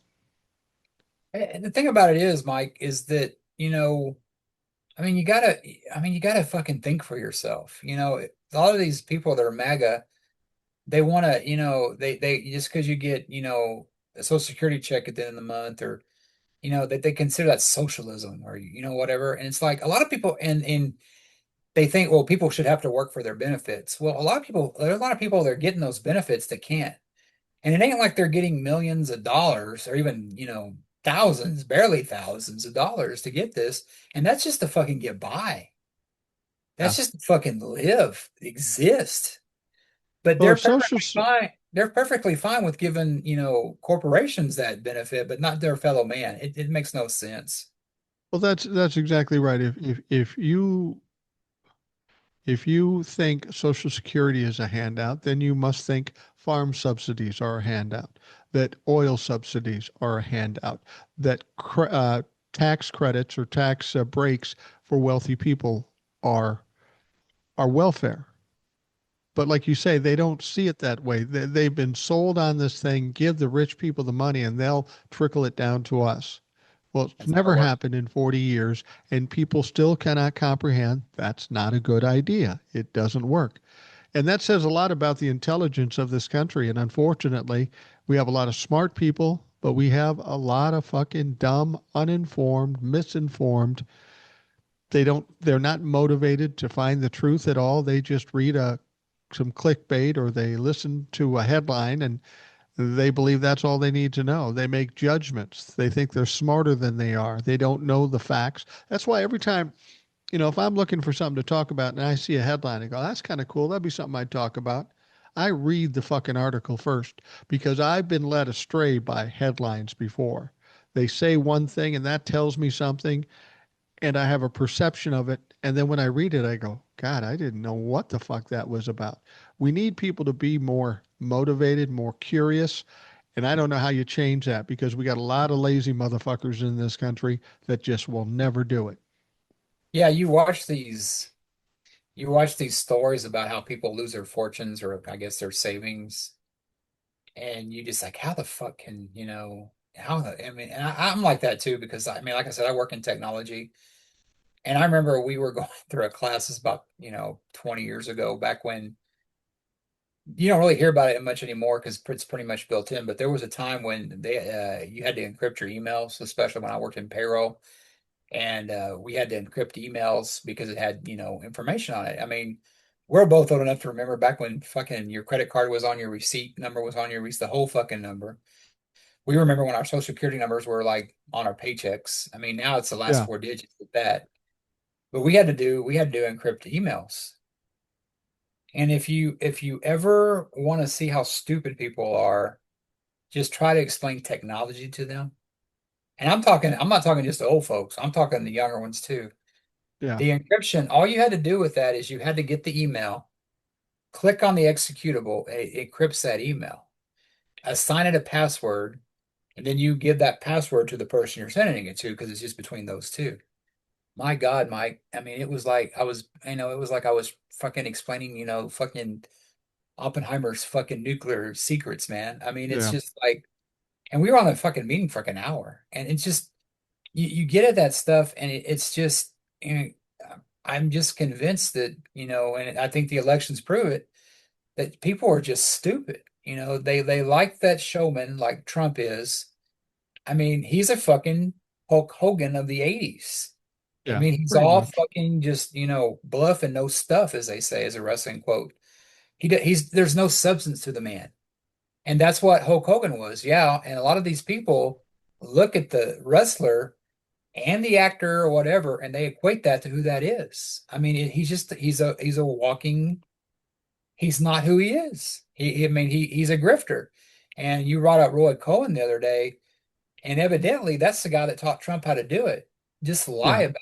And the thing about it is, Mike, is that, you gotta fucking think for yourself. A lot of these people that are MAGA, they want to, they just because you get, a social security check at the end of the month, or, that they consider that socialism, or, whatever. And it's like a lot of people, and they think, well, people should have to work for their benefits. Well, there's a lot of people that are getting those benefits that can't. And it ain't like they're getting millions of dollars or even, thousands, barely thousands of dollars to get this. And that's just to fucking get by. Yeah. That's just to fucking live, exist. But Well, they're if social, perfectly fine. They're perfectly fine with giving, corporations that benefit, but not their fellow man. It makes no sense. well, that's exactly right. If you think Social Security is a handout, then you must think farm subsidies are a handout, that oil subsidies are a handout, that tax credits or tax breaks for wealthy people are are welfare. But like you say, they don't see it that way. They've been sold on this thing, give the rich people the money and they'll trickle it down to us. Well, it's That's not never gonna work. happened in 40 years, and people still cannot comprehend that's not a good idea. It doesn't work. And that says a lot about the intelligence of this country. And unfortunately, we have a lot of smart people, but we have a lot of fucking dumb, uninformed, misinformed they're not motivated to find the truth at all. They just read some clickbait or they listen to a headline and they believe that's all they need to know. They make judgments. They think they're smarter than they are. They don't know the facts. That's why every time, if I'm looking for something to talk about and I see a headline and go, that's kind of cool. That'd be something I'd talk about. I read the fucking article first because I've been led astray by headlines before. They say one thing and that tells me something and I have a perception of it. And then when I read it, I go, God, I didn't know what the fuck that was about. We need people to be more motivated, more curious. And I don't know how you change that because we got a lot of lazy motherfuckers in this country that just will never do it. Yeah, you watch these stories about how people lose their fortunes or I guess their savings, and you just like, how the fuck can, I mean, and I'm like that too, because I mean, like I said, I work in technology, and I remember we were going through a class about, 20 years ago, back when you don't really hear about it much anymore because it's pretty much built in. But there was a time when you had to encrypt your emails, especially when I worked in payroll, and we had to encrypt emails because it had, information on it. I mean, we're both old enough to remember back when fucking your credit card was on your receipt, number was on your receipt, the whole fucking number. We remember when our social security numbers were like on our paychecks. I mean, now it's the last Yeah. four digits with that. But we had to do encrypt emails. And if you ever want to see how stupid people are, just try to explain technology to them. And I'm not talking just the old folks. I'm talking the younger ones too. Yeah. The encryption, all you had to do with that is you had to get the email, click on the executable, it encrypts that email, assign it a password, and then you give that password to the person you're sending it to because it's just between those two. My God, Mike. I mean, it was like it was like I was fucking explaining, fucking Oppenheimer's fucking nuclear secrets, man. I mean, it's Yeah. just like, and we were on a fucking meeting for like an hour, and it's just you get at that stuff, and it's just, I'm just convinced that, and I think the elections prove it, that people are just stupid. They like that showman like Trump is. I mean, he's a fucking Hulk Hogan of the 80s. I Yeah. mean, he's Pretty all much. fucking just, bluff and no stuff, as they say, as a wrestling quote. He's there's no substance to the man. And that's what Hulk Hogan was. Yeah. And a lot of these people look at the wrestler and the actor or whatever, and they equate that to who that is. I mean, he's a walking, he's not who he is. I mean, he's a grifter. And you brought up Roy Cohen the other day, and evidently that's the guy that taught Trump how to do it. Just lie Yeah. about it.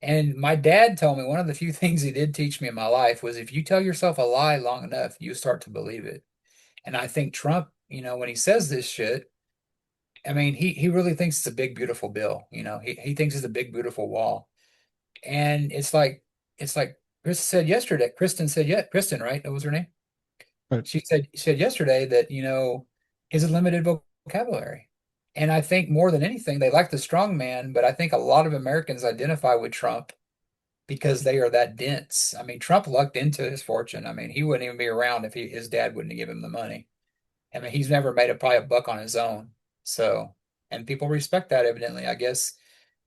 And my dad told me one of the few things he did teach me in my life was if you tell yourself a lie long enough, you start to believe it. And I think Trump, when he says this shit, I mean, he really thinks it's a big, beautiful bill. He thinks it's a big, beautiful wall. And it's like Kristen said, yeah, Kristen, right? That was her name. But She said yesterday that, he's a limited vocabulary. And I think more than anything, they like the strong man, but I think a lot of Americans identify with Trump because they are that dense. I mean, Trump lucked into his fortune. I mean, he wouldn't even be around if his dad wouldn't have given him the money. I mean, he's never made probably a buck on his own. So, and people respect that evidently. I guess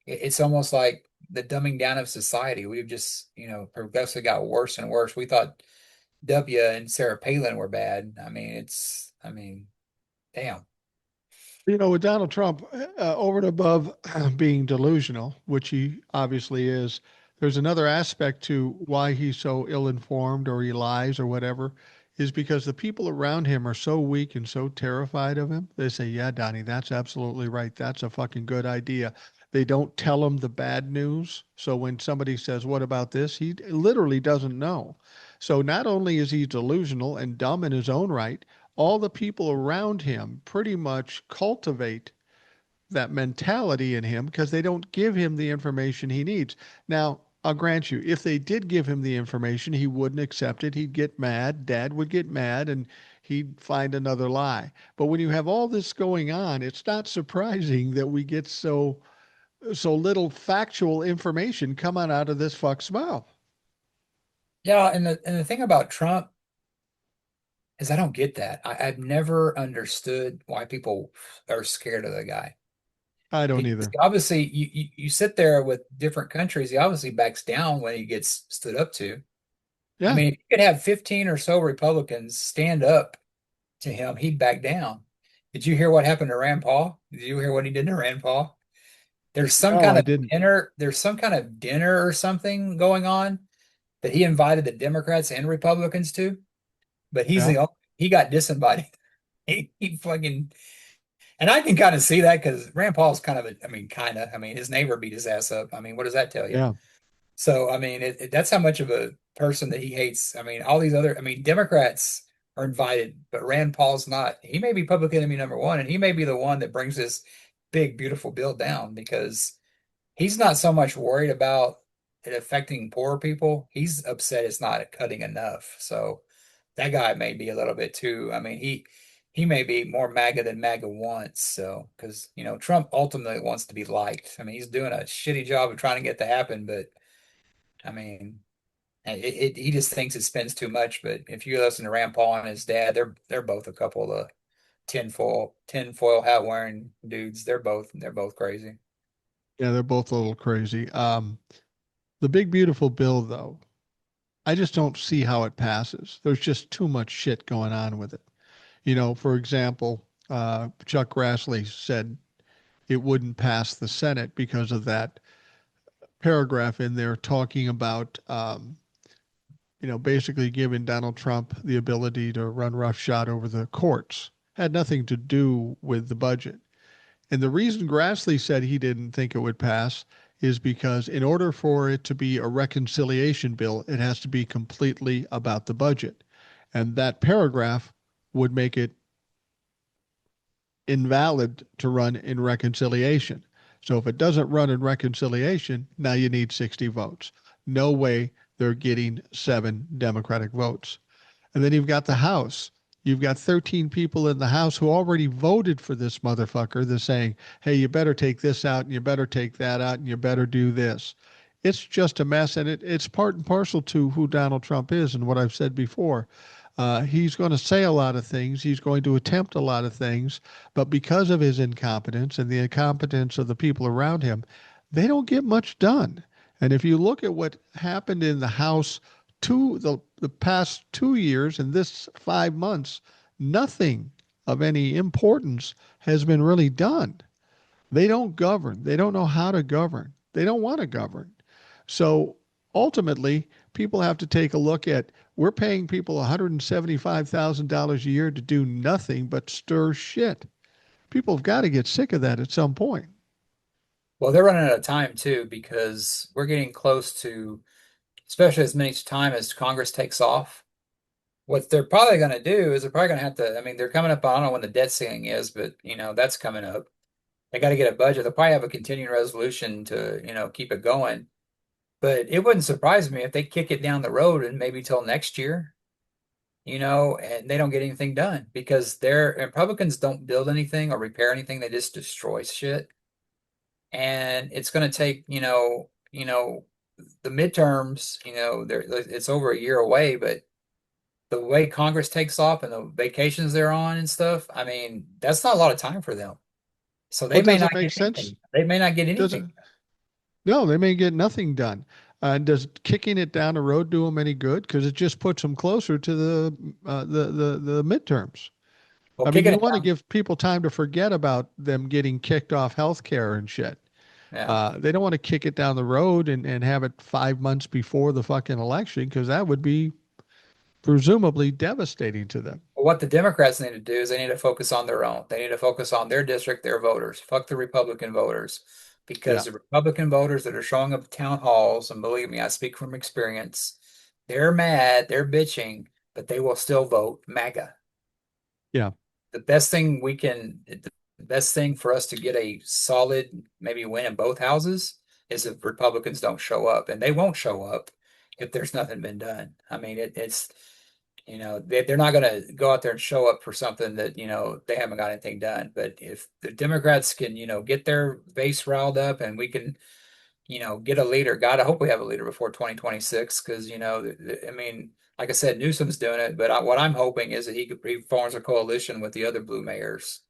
it's almost like the dumbing down of society. We've just, progressively got worse and worse. We thought W and Sarah Palin were bad. I mean, damn. with Donald Trump, over and above being delusional, which he obviously is, there's another aspect to why he's so ill-informed or he lies or whatever, is because the people around him are so weak and so terrified of him. They say, "Yeah, Donnie, that's absolutely right. That's a fucking good idea." They don't tell him the bad news. So when somebody says, "What about this?" he literally doesn't know. So not only is he delusional and dumb in his own right, all the people around him pretty much cultivate that mentality in him because they don't give him the information he needs. Now, I'll grant you, if they did give him the information, he wouldn't accept it. He'd get mad. Dad would get mad and he'd find another lie. But when you have all this going on, it's not surprising that we get so little factual information coming out of this fuck's mouth. Yeah, and the thing about Trump is I don't get that. I've never understood why people are scared of the guy. I don't He either. obviously, you sit there with different countries. He obviously backs down when he gets stood up to. I Yeah. mean, if you could have 15 or so Republicans stand up to him, he'd back down. Did you hear what happened to Rand Paul? Did you hear what he did to Rand Paul? There's some No, kind I of didn't. dinner, there's some kind of dinner or something going on that he invited the Democrats and Republicans to, but Yeah. he got disinvited. He fucking, and I can kind of see that because Rand Paul's kind of I mean, his neighbor beat his ass up. I mean, what does that tell you? Yeah. So, I mean, that's how much of a person that he hates. I mean, all these other, I mean, Democrats are invited, but Rand Paul's not. He may be public enemy number one, and he may be the one that brings this big, beautiful bill down because he's not so much worried about it affecting poor people. He's upset it's not cutting enough. So that guy may be a little bit too. I mean, he may be more MAGA than MAGA wants. So because Trump ultimately wants to be liked. I mean, he's doing a shitty job of trying to get that to happen, but I mean, he just thinks it spends too much. But if you listen to Rand Paul and his dad, they're both a couple of tinfoil hat wearing dudes. They're both crazy. Yeah, they're both a little crazy. The big beautiful bill, though, I just don't see how it passes. There's just too much shit going on with it. For example, Chuck Grassley said it wouldn't pass the Senate because of that paragraph in there talking about, basically giving Donald Trump the ability to run roughshod over the courts. Had nothing to do with the budget. And the reason Grassley said he didn't think it would pass is because in order for it to be a reconciliation bill, it has to be completely about the budget. And that paragraph would make it invalid to run in reconciliation. So if it doesn't run in reconciliation, now you need 60 votes. No way they're getting 7 Democratic votes. And then you've got the House. You've got 13 people in the House who already voted for this motherfucker. They're saying, hey, you better take this out and you better take that out and you better do this. It's just a mess. And it's part and parcel to who Donald Trump is and what I've said before. He's going to say a lot of things. He's going to attempt a lot of things. But because of his incompetence and the incompetence of the people around him, they don't get much done. And if you look at what happened in the House the past 2 years and this 5 months, nothing of any importance has been really done. They don't govern. They don't know how to govern. They don't want to govern. So ultimately, people have to take a look at we're paying people $175,000 a year to do nothing but stir shit. People have got to get sick of that at some point. Well, they're running out of time too because we're getting close to, especially as many time as Congress takes off. What they're probably going to do is they're probably going to have to. I mean, they're coming up. I don't know when the debt ceiling is, but that's coming up. They got to get a budget. They'll probably have a continuing resolution to keep it going. But it wouldn't surprise me if they kick it down the road and maybe till next year. And they don't get anything done because their Republicans don't build anything or repair anything. They just destroy shit. And it's going to take, the midterms, it's over a year away, but the way Congress takes off and the vacations they're on and stuff, I mean, that's not a lot of time for them. So they Well, may does not it make get sense? anything. They may not get Does anything. it? No, they may get nothing done. Does kicking it down the road do them any good? Because it just puts them closer to the midterms. Well, I mean, kicking you it want to down, give people time to forget about them getting kicked off health care and shit. yeah. They don't want to kick it down the road and have it 5 months before the fucking election because that would be presumably devastating to them. Well, what the Democrats need to do is they need to focus on their own. They need to focus on their district, their voters. Fuck the Republican voters. Because Yeah, the Republican voters that are showing up at town halls, and believe me, I speak from experience, they're mad, they're bitching, but they will still vote MAGA. yeah, The best thing for us to get a solid maybe win in both houses is if Republicans don't show up, and they won't show up if there's nothing been done. I mean, it's they're not going to go out there and show up for something that they haven't got anything done. But if the Democrats can get their base riled up and we can get a leader, God, I hope we have a leader before 2026 because I mean, like I said, Newsom's doing it, but what I'm hoping is that he forms a coalition with the other blue mayors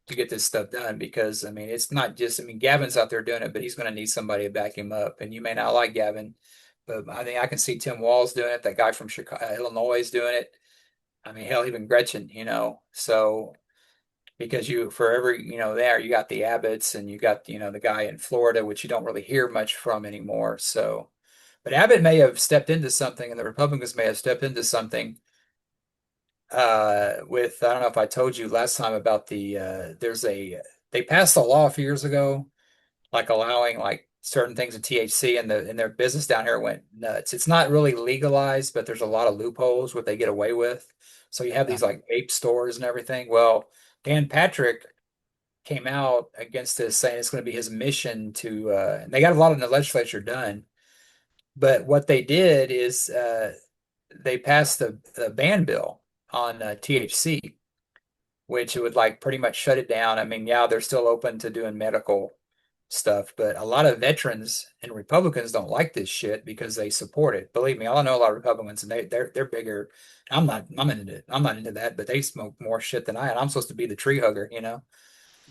to get this stuff done because I mean it's not just I mean Gavin's out there doing it, but he's going to need somebody to back him up. And you may not like Gavin, but I think I can see Tim Walz doing it. That guy from Chicago, Illinois is doing it. I mean, hell, even Gretchen, you know. So because you for every there you got the Abbotts and you got the guy in Florida, which you don't really hear much from anymore. So, but Abbott may have stepped into something, and the Republicans may have stepped into something with I don't know if I told you last time about there's a they passed a law a few years ago like allowing like certain things of THC and their business down here went nuts. It's not really legalized, but there's a lot of loopholes what they get away with. So you have Yeah. these like vape stores and everything. Well, Dan Patrick came out against this saying it's going to be his mission to and they got a lot in the legislature done. But what they did is they passed the ban bill on THC, which would like pretty much shut it down. I mean, yeah, they're still open to doing medical stuff, but a lot of veterans and Republicans don't like this shit because they support it. Believe me, I know a lot of Republicans and they're bigger. I'm not into that, but they smoke more shit than I am. I'm supposed to be the tree hugger, you know?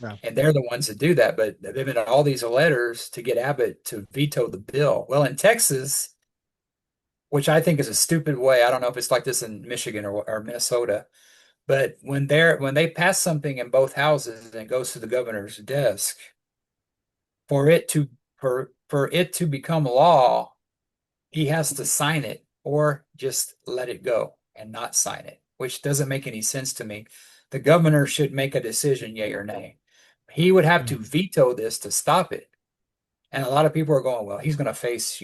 Yeah. And they're the ones that do that, but they've been all these letters to get Abbott to veto the bill. Well, in Texas, which I think is a stupid way. I don't know if it's like this in Michigan or Minnesota, but when they pass something in both houses and it goes to the governor's desk, for it to for it to become law, he has to sign it or just let it go and not sign it, which doesn't make any sense to me. The governor should make a decision, yay or nay. He would have Yeah. to veto this to stop it. And a lot of people are going, well, he's going to face,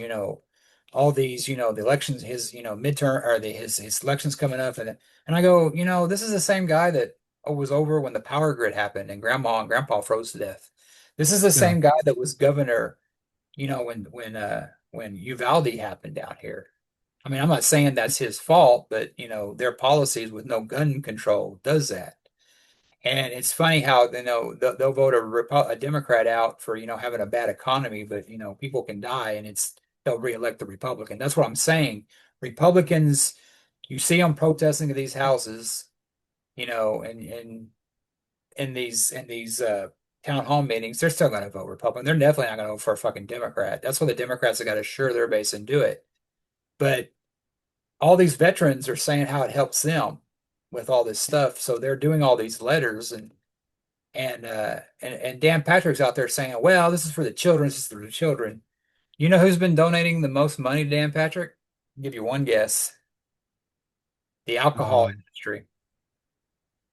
all these, the elections, his, midterm or his elections coming up. And I go, this is the same guy that was over when the power grid happened and grandma and grandpa froze to death. This is the Yeah. same guy that was governor, when Uvalde happened down here. I mean, I'm not saying that's his fault, but their policies with no gun control does that. And it's funny how they'll vote a Democrat out for having a bad economy, but people can die, and they'll reelect the Republican. That's what I'm saying. Republicans, you see them protesting at these houses, and in these town hall meetings, they're still going to vote Republican. They're definitely not going to vote for a fucking Democrat. That's why the Democrats have got to assure their base and do it. But all these veterans are saying how it helps them with all this stuff, so they're doing all these letters and Dan Patrick's out there saying, "Well, this is for the children. This is for the children." You know who's been donating the most money to Dan Patrick? I'll give you one guess: the alcohol Um, industry.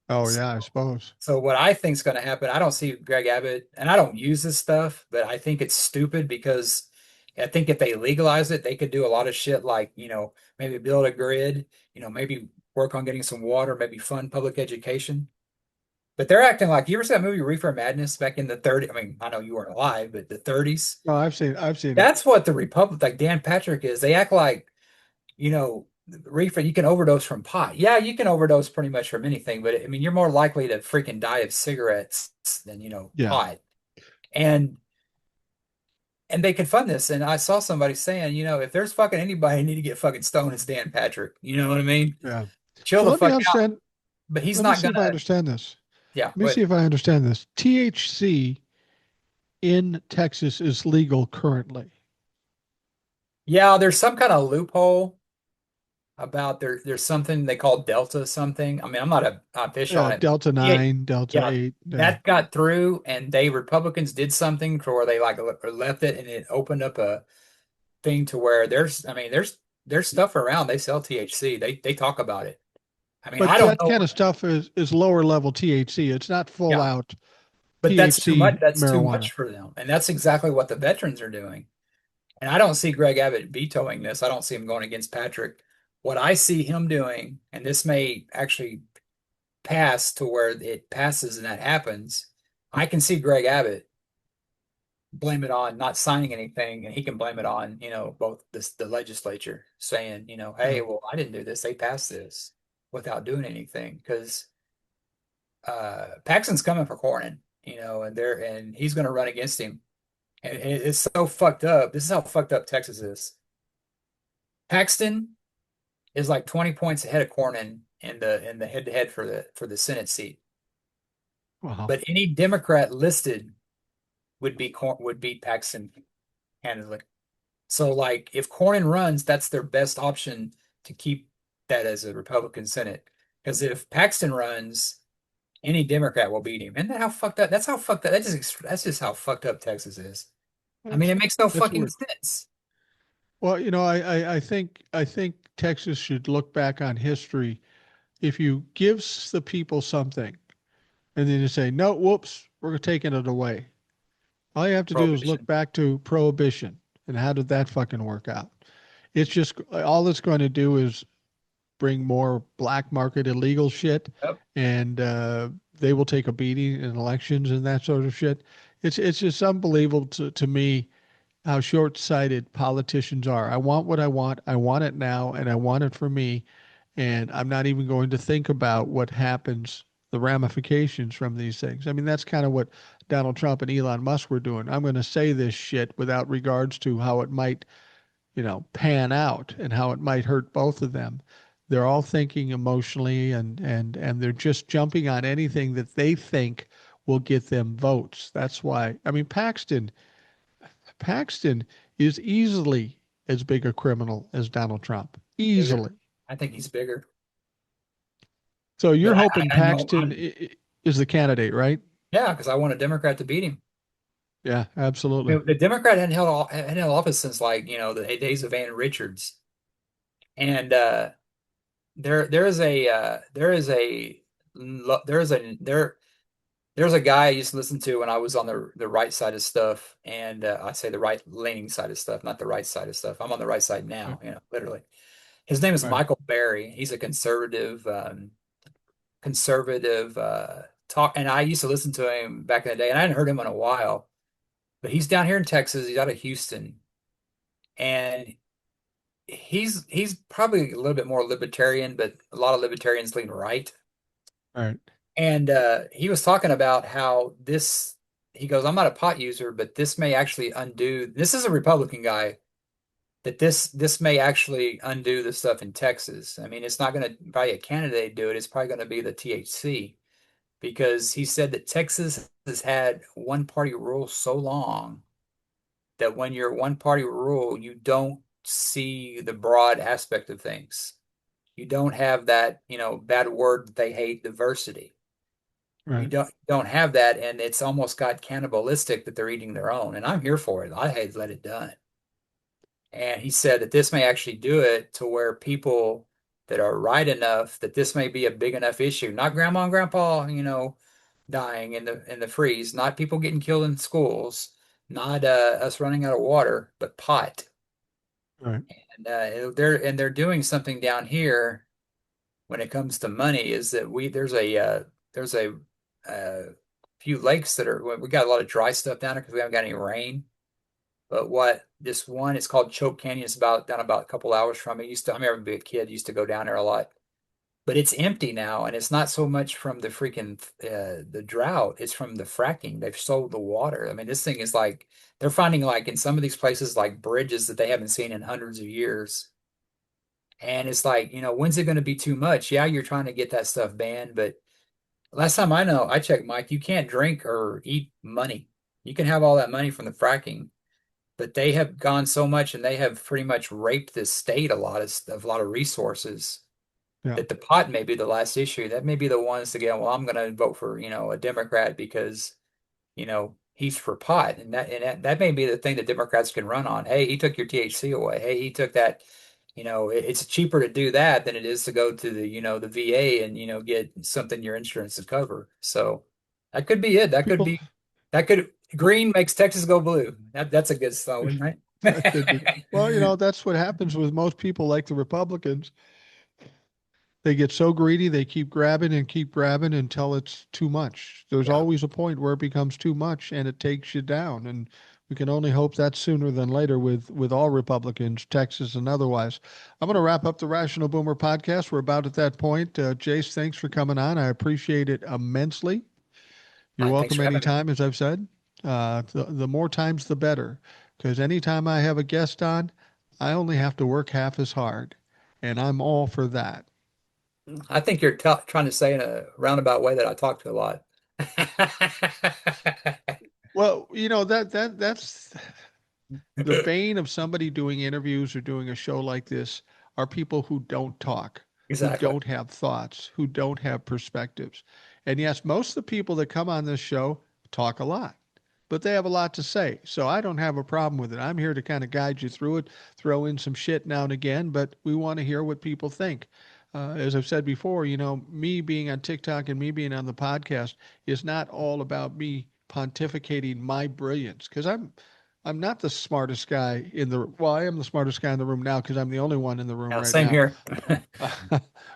oh So, yeah, I suppose. so what I think is going to happen, I don't see Greg Abbott, and I don't use this stuff, but I think it's stupid because I think if they legalize it, they could do a lot of shit like, maybe build a grid, maybe work on getting some water, maybe fund public education. But they're acting like you ever see that movie Reefer Madness back in the 30s? I mean, I know you weren't alive, but the 30s. No, I've seen it. That's what the Republic, like Dan Patrick is. They act like, you know, reefer, you can overdose from pot. Yeah, you can overdose pretty much from anything, but I mean, you're more likely to freaking die of cigarettes than, Yeah. pot. And they can fund this. And I saw somebody saying, if there's fucking anybody need to get fucking stoned, it's Dan Patrick. You know what I mean? Yeah. Chill So the let me fuck out. understand. But he's Let me not see if I gonna, understand this. yeah, Let me see but if I understand this. THC in Texas is legal currently. yeah, there's some kind of loophole about there's something they call Delta something. I mean, I'm not a fish Yeah, on it. Delta Yeah, 9, Delta yeah, 8. Yeah. that got through, and they Republicans did something to where they like left it, and it opened up a thing to where I mean, there's stuff around. They sell THC. They talk about it. I mean, But I don't that know. kind of stuff is lower level THC. It's not full Yeah, out but that's too much. THC That's too marijuana. much for them, and that's exactly what the veterans are doing. And I don't see Greg Abbott vetoing this. I don't see him going against Patrick. What I see him doing, and this may actually pass to where it passes and that happens, I can see Greg Abbott blame it on not signing anything, and he can blame it on, both the legislature saying, Yeah. hey, well, I didn't do this. They passed this without doing anything because Paxton's coming for Cornyn, and he's going to run against him. And it's so fucked up. This is how fucked up Texas is. Paxton is like 20 points ahead of Cornyn in the head to head for the Senate seat. Wow. But any Democrat listed would beat Paxton handily. So like if Cornyn runs, that's their best option to keep that as a Republican Senate. Because if Paxton runs, any Democrat will beat him. Isn't that how fucked up? That's how fucked up. That's just how fucked up Texas is. I mean, That's it makes no that's fucking weird. sense. Well, I think Texas should look back on history. If you give the people something and then you say, no, whoops, we're taking it away. All you have to do is look Prohibition. back to prohibition and how did that fucking work out? It's just all it's going to do is bring more black market illegal shit, Yep. and they will take a beating in elections and that sort of shit. It's just unbelievable to me how short-sighted politicians are. I want what I want. I want it now, and I want it for me. And I'm not even going to think about what happens, the ramifications from these things. I mean, that's kind of what Donald Trump and Elon Musk were doing. I'm going to say this shit without regards to how it might, pan out and how it might hurt both of them. They're all thinking emotionally, and they're just jumping on anything that they think will get them votes. That's why. I mean, Paxton is easily as big a criminal as Donald Trump. Bigger. Easily. I think he's bigger. So you're But hoping I know Paxton is the candidate, right? yeah, because I want a Democrat to beat him. Yeah, I absolutely. mean, the Democrat hadn't held office since like, the days of Van Richards. And there is a lo- there's a guy I used to listen to when I was on the right side of stuff, and I say the right leaning side of stuff, not the right side of stuff. I'm on the right side Right. now, literally. His name is Right. Michael Berry. He's a conservative talk, and I used to listen to him back in the day, and I hadn't heard him in a while. But he's down here in Texas. He's out of Houston, and he's probably a little bit more libertarian, but a lot of libertarians lean right. Right. And he was talking about how he goes, I'm not a pot user, but this may actually undo, this is a Republican guy, that this may actually undo the stuff in Texas. I mean, it's not going to probably a candidate do it. It's probably going to be the THC because he said that Texas has had one party rule so long that when you're one party rule, you don't see the broad aspect of things. You don't have that, bad word that they hate, diversity. You Right. don't have that, and it's almost got cannibalistic that they're eating their own. And I'm here for it. I hate to let it done. And he said that this may actually do it to where people that are right enough that this may be a big enough issue. Not grandma and grandpa, dying in the freeze, not people getting killed in schools, not us running out of water, but pot. Right. And they're doing something down here when it comes to money is that there's a few lakes that are we got a lot of dry stuff down there because we haven't got any rain. But what this one it's called Choke Canyon. It's about a couple hours from it. I remember being a kid, used to go down there a lot. But it's empty now, and it's not so much from the freaking the drought. It's from the fracking. They've sold the water. I mean, this thing is like they're finding like in some of these places like bridges that they haven't seen in hundreds of years. And it's like, when's it going to be too much? Yeah, you're trying to get that stuff banned, but last time I checked, Mike, you can't drink or eat money. You can have all that money from the fracking, but they have gone so much and they have pretty much raped this state a lot of resources Yeah. that the pot may be the last issue. That may be the ones to get, well, I'm going to vote for, a Democrat because, he's for pot. And that may be the thing that Democrats can run on. Hey, he took your THC away. Hey, he took that. It's cheaper to do that than it is to go to the VA and, get something your insurance to cover. So that could be it. People That could, green makes Texas go blue. That's a good slogan, right? that could be. Well, that's what happens with most people like the Republicans. They get so greedy, they keep grabbing until it's too much. There's Yeah. always a point where it becomes too much and it takes you down. And we can only hope that sooner than later with all Republicans, Texas and otherwise. I'm going to wrap up the Rational Boomer podcast. We're about at that point. Jace, thanks for coming on. I appreciate it immensely. All You're right, thanks welcome for having me. anytime, as I've said. The more times, the better. Because anytime I have a guest on, I only have to work half as hard. And I'm all for that. I think you're trying to say in a roundabout way that I talk to a lot. Well, that's the bane of somebody doing interviews or doing a show like this are people who don't talk, who Exactly. don't have thoughts, who don't have perspectives. And yes, most of the people that come on this show talk a lot, but they have a lot to say. So I don't have a problem with it. I'm here to kind of guide you through it, throw in some shit now and again, but we want to hear what people think. As I've said before, me being on TikTok and me being on the podcast is not all about me pontificating my brilliance because I'm not the smartest guy in the well, I am the smartest guy in the room now because I'm the only one in the room Yeah, right same now. here.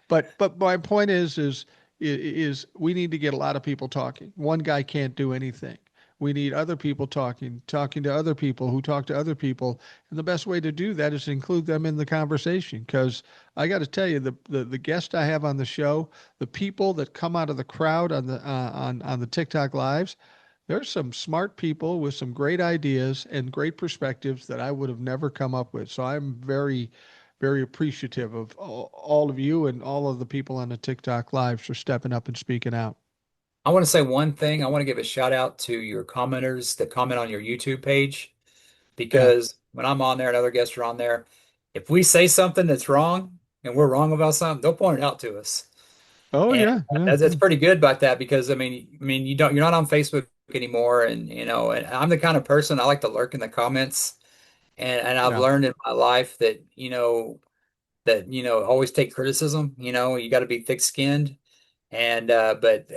But my point is we need to get a lot of people talking. One guy can't do anything. We need other people talking to other people who talk to other people. And the best way to do that is to include them in the conversation. Because I got to tell you, the guest I have on the show, the people that come out of the crowd on the TikTok lives, there's some smart people with some great ideas and great perspectives that I would have never come up with. So I'm very, very appreciative of all of you and all of the people on the TikTok lives for stepping up and speaking out. I want to say one thing. I want to give a shout out to your commenters that comment on your YouTube page Yeah. because when I'm on there and other guests are on there, if we say something that's wrong and we're wrong about something, they'll point it out to us. Oh And yeah, yeah, that's yeah. pretty good about that because you're not on Facebook anymore, and and I'm the kind of person I like to lurk in the comments, and I've Yeah. learned in my life that always take criticism. You got to be thick-skinned. And but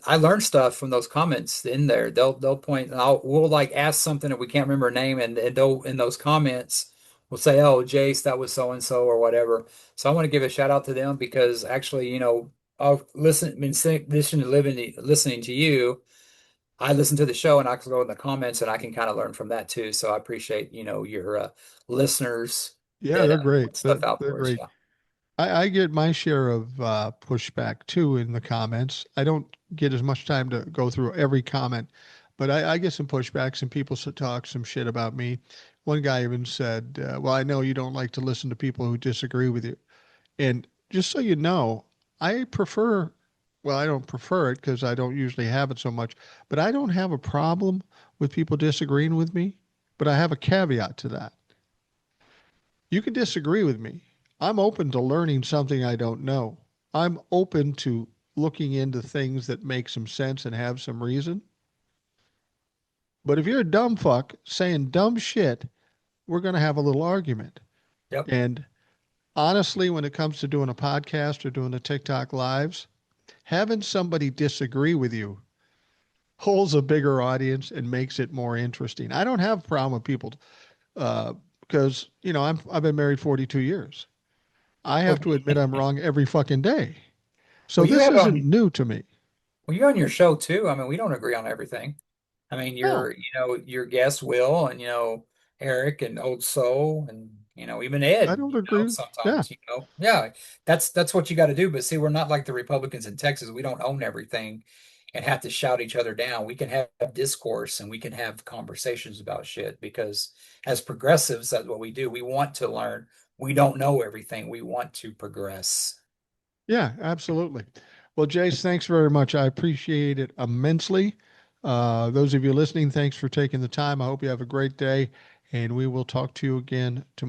I learned stuff from those comments in there. They'll point and we'll like ask something that we can't remember a name, and they'll in those comments we'll say, "Oh, Jace, that was so and so or whatever." So I want to give a shout out to them because actually, I'll listen to listening to you. I listen to the show and I can go in the comments and I can kind of learn from that too. So I appreciate your listeners Yeah, that they're great. put stuff out They're for us. great. Yeah. I get my share of pushback too in the comments. I don't get as much time to go through every comment, but I get some pushback. Some people talk some shit about me. One guy even said, "Well, I know you don't like to listen to people who disagree with you." And just so you know, I prefer, well, I don't prefer it because I don't usually have it so much, but I don't have a problem with people disagreeing with me. But I have a caveat to that. You can disagree with me. I'm open to learning something I don't know. I'm open to looking into things that make some sense and have some reason. But if you're a dumb fuck saying dumb shit, we're going to have a little argument. Yep. And honestly, when it comes to doing a podcast or doing the TikTok lives, having somebody disagree with you holds a bigger audience and makes it more interesting. I don't have a problem with people because I've been married 42 years. I Well, have to admit I'm wrong every fucking day. So well, you this have isn't on new to me. well, you're on your show too. I mean, we don't agree on everything. I mean, No, your guest Will and Eric and Old Soul and even I Ed. don't agree. Yeah, Sometimes yeah, that's what you got to do. But see, we're not like the Republicans in Texas. We don't own everything and have to shout each other down. We can have discourse and we can have conversations about shit because as progressives, that's what we do. We want to learn. We don't know everything. We want to progress. yeah, absolutely. Well, Jace, thanks very much. I appreciate it immensely. Those of you listening, thanks for taking the time. I hope you have a great day, and we will talk to you again tomorrow.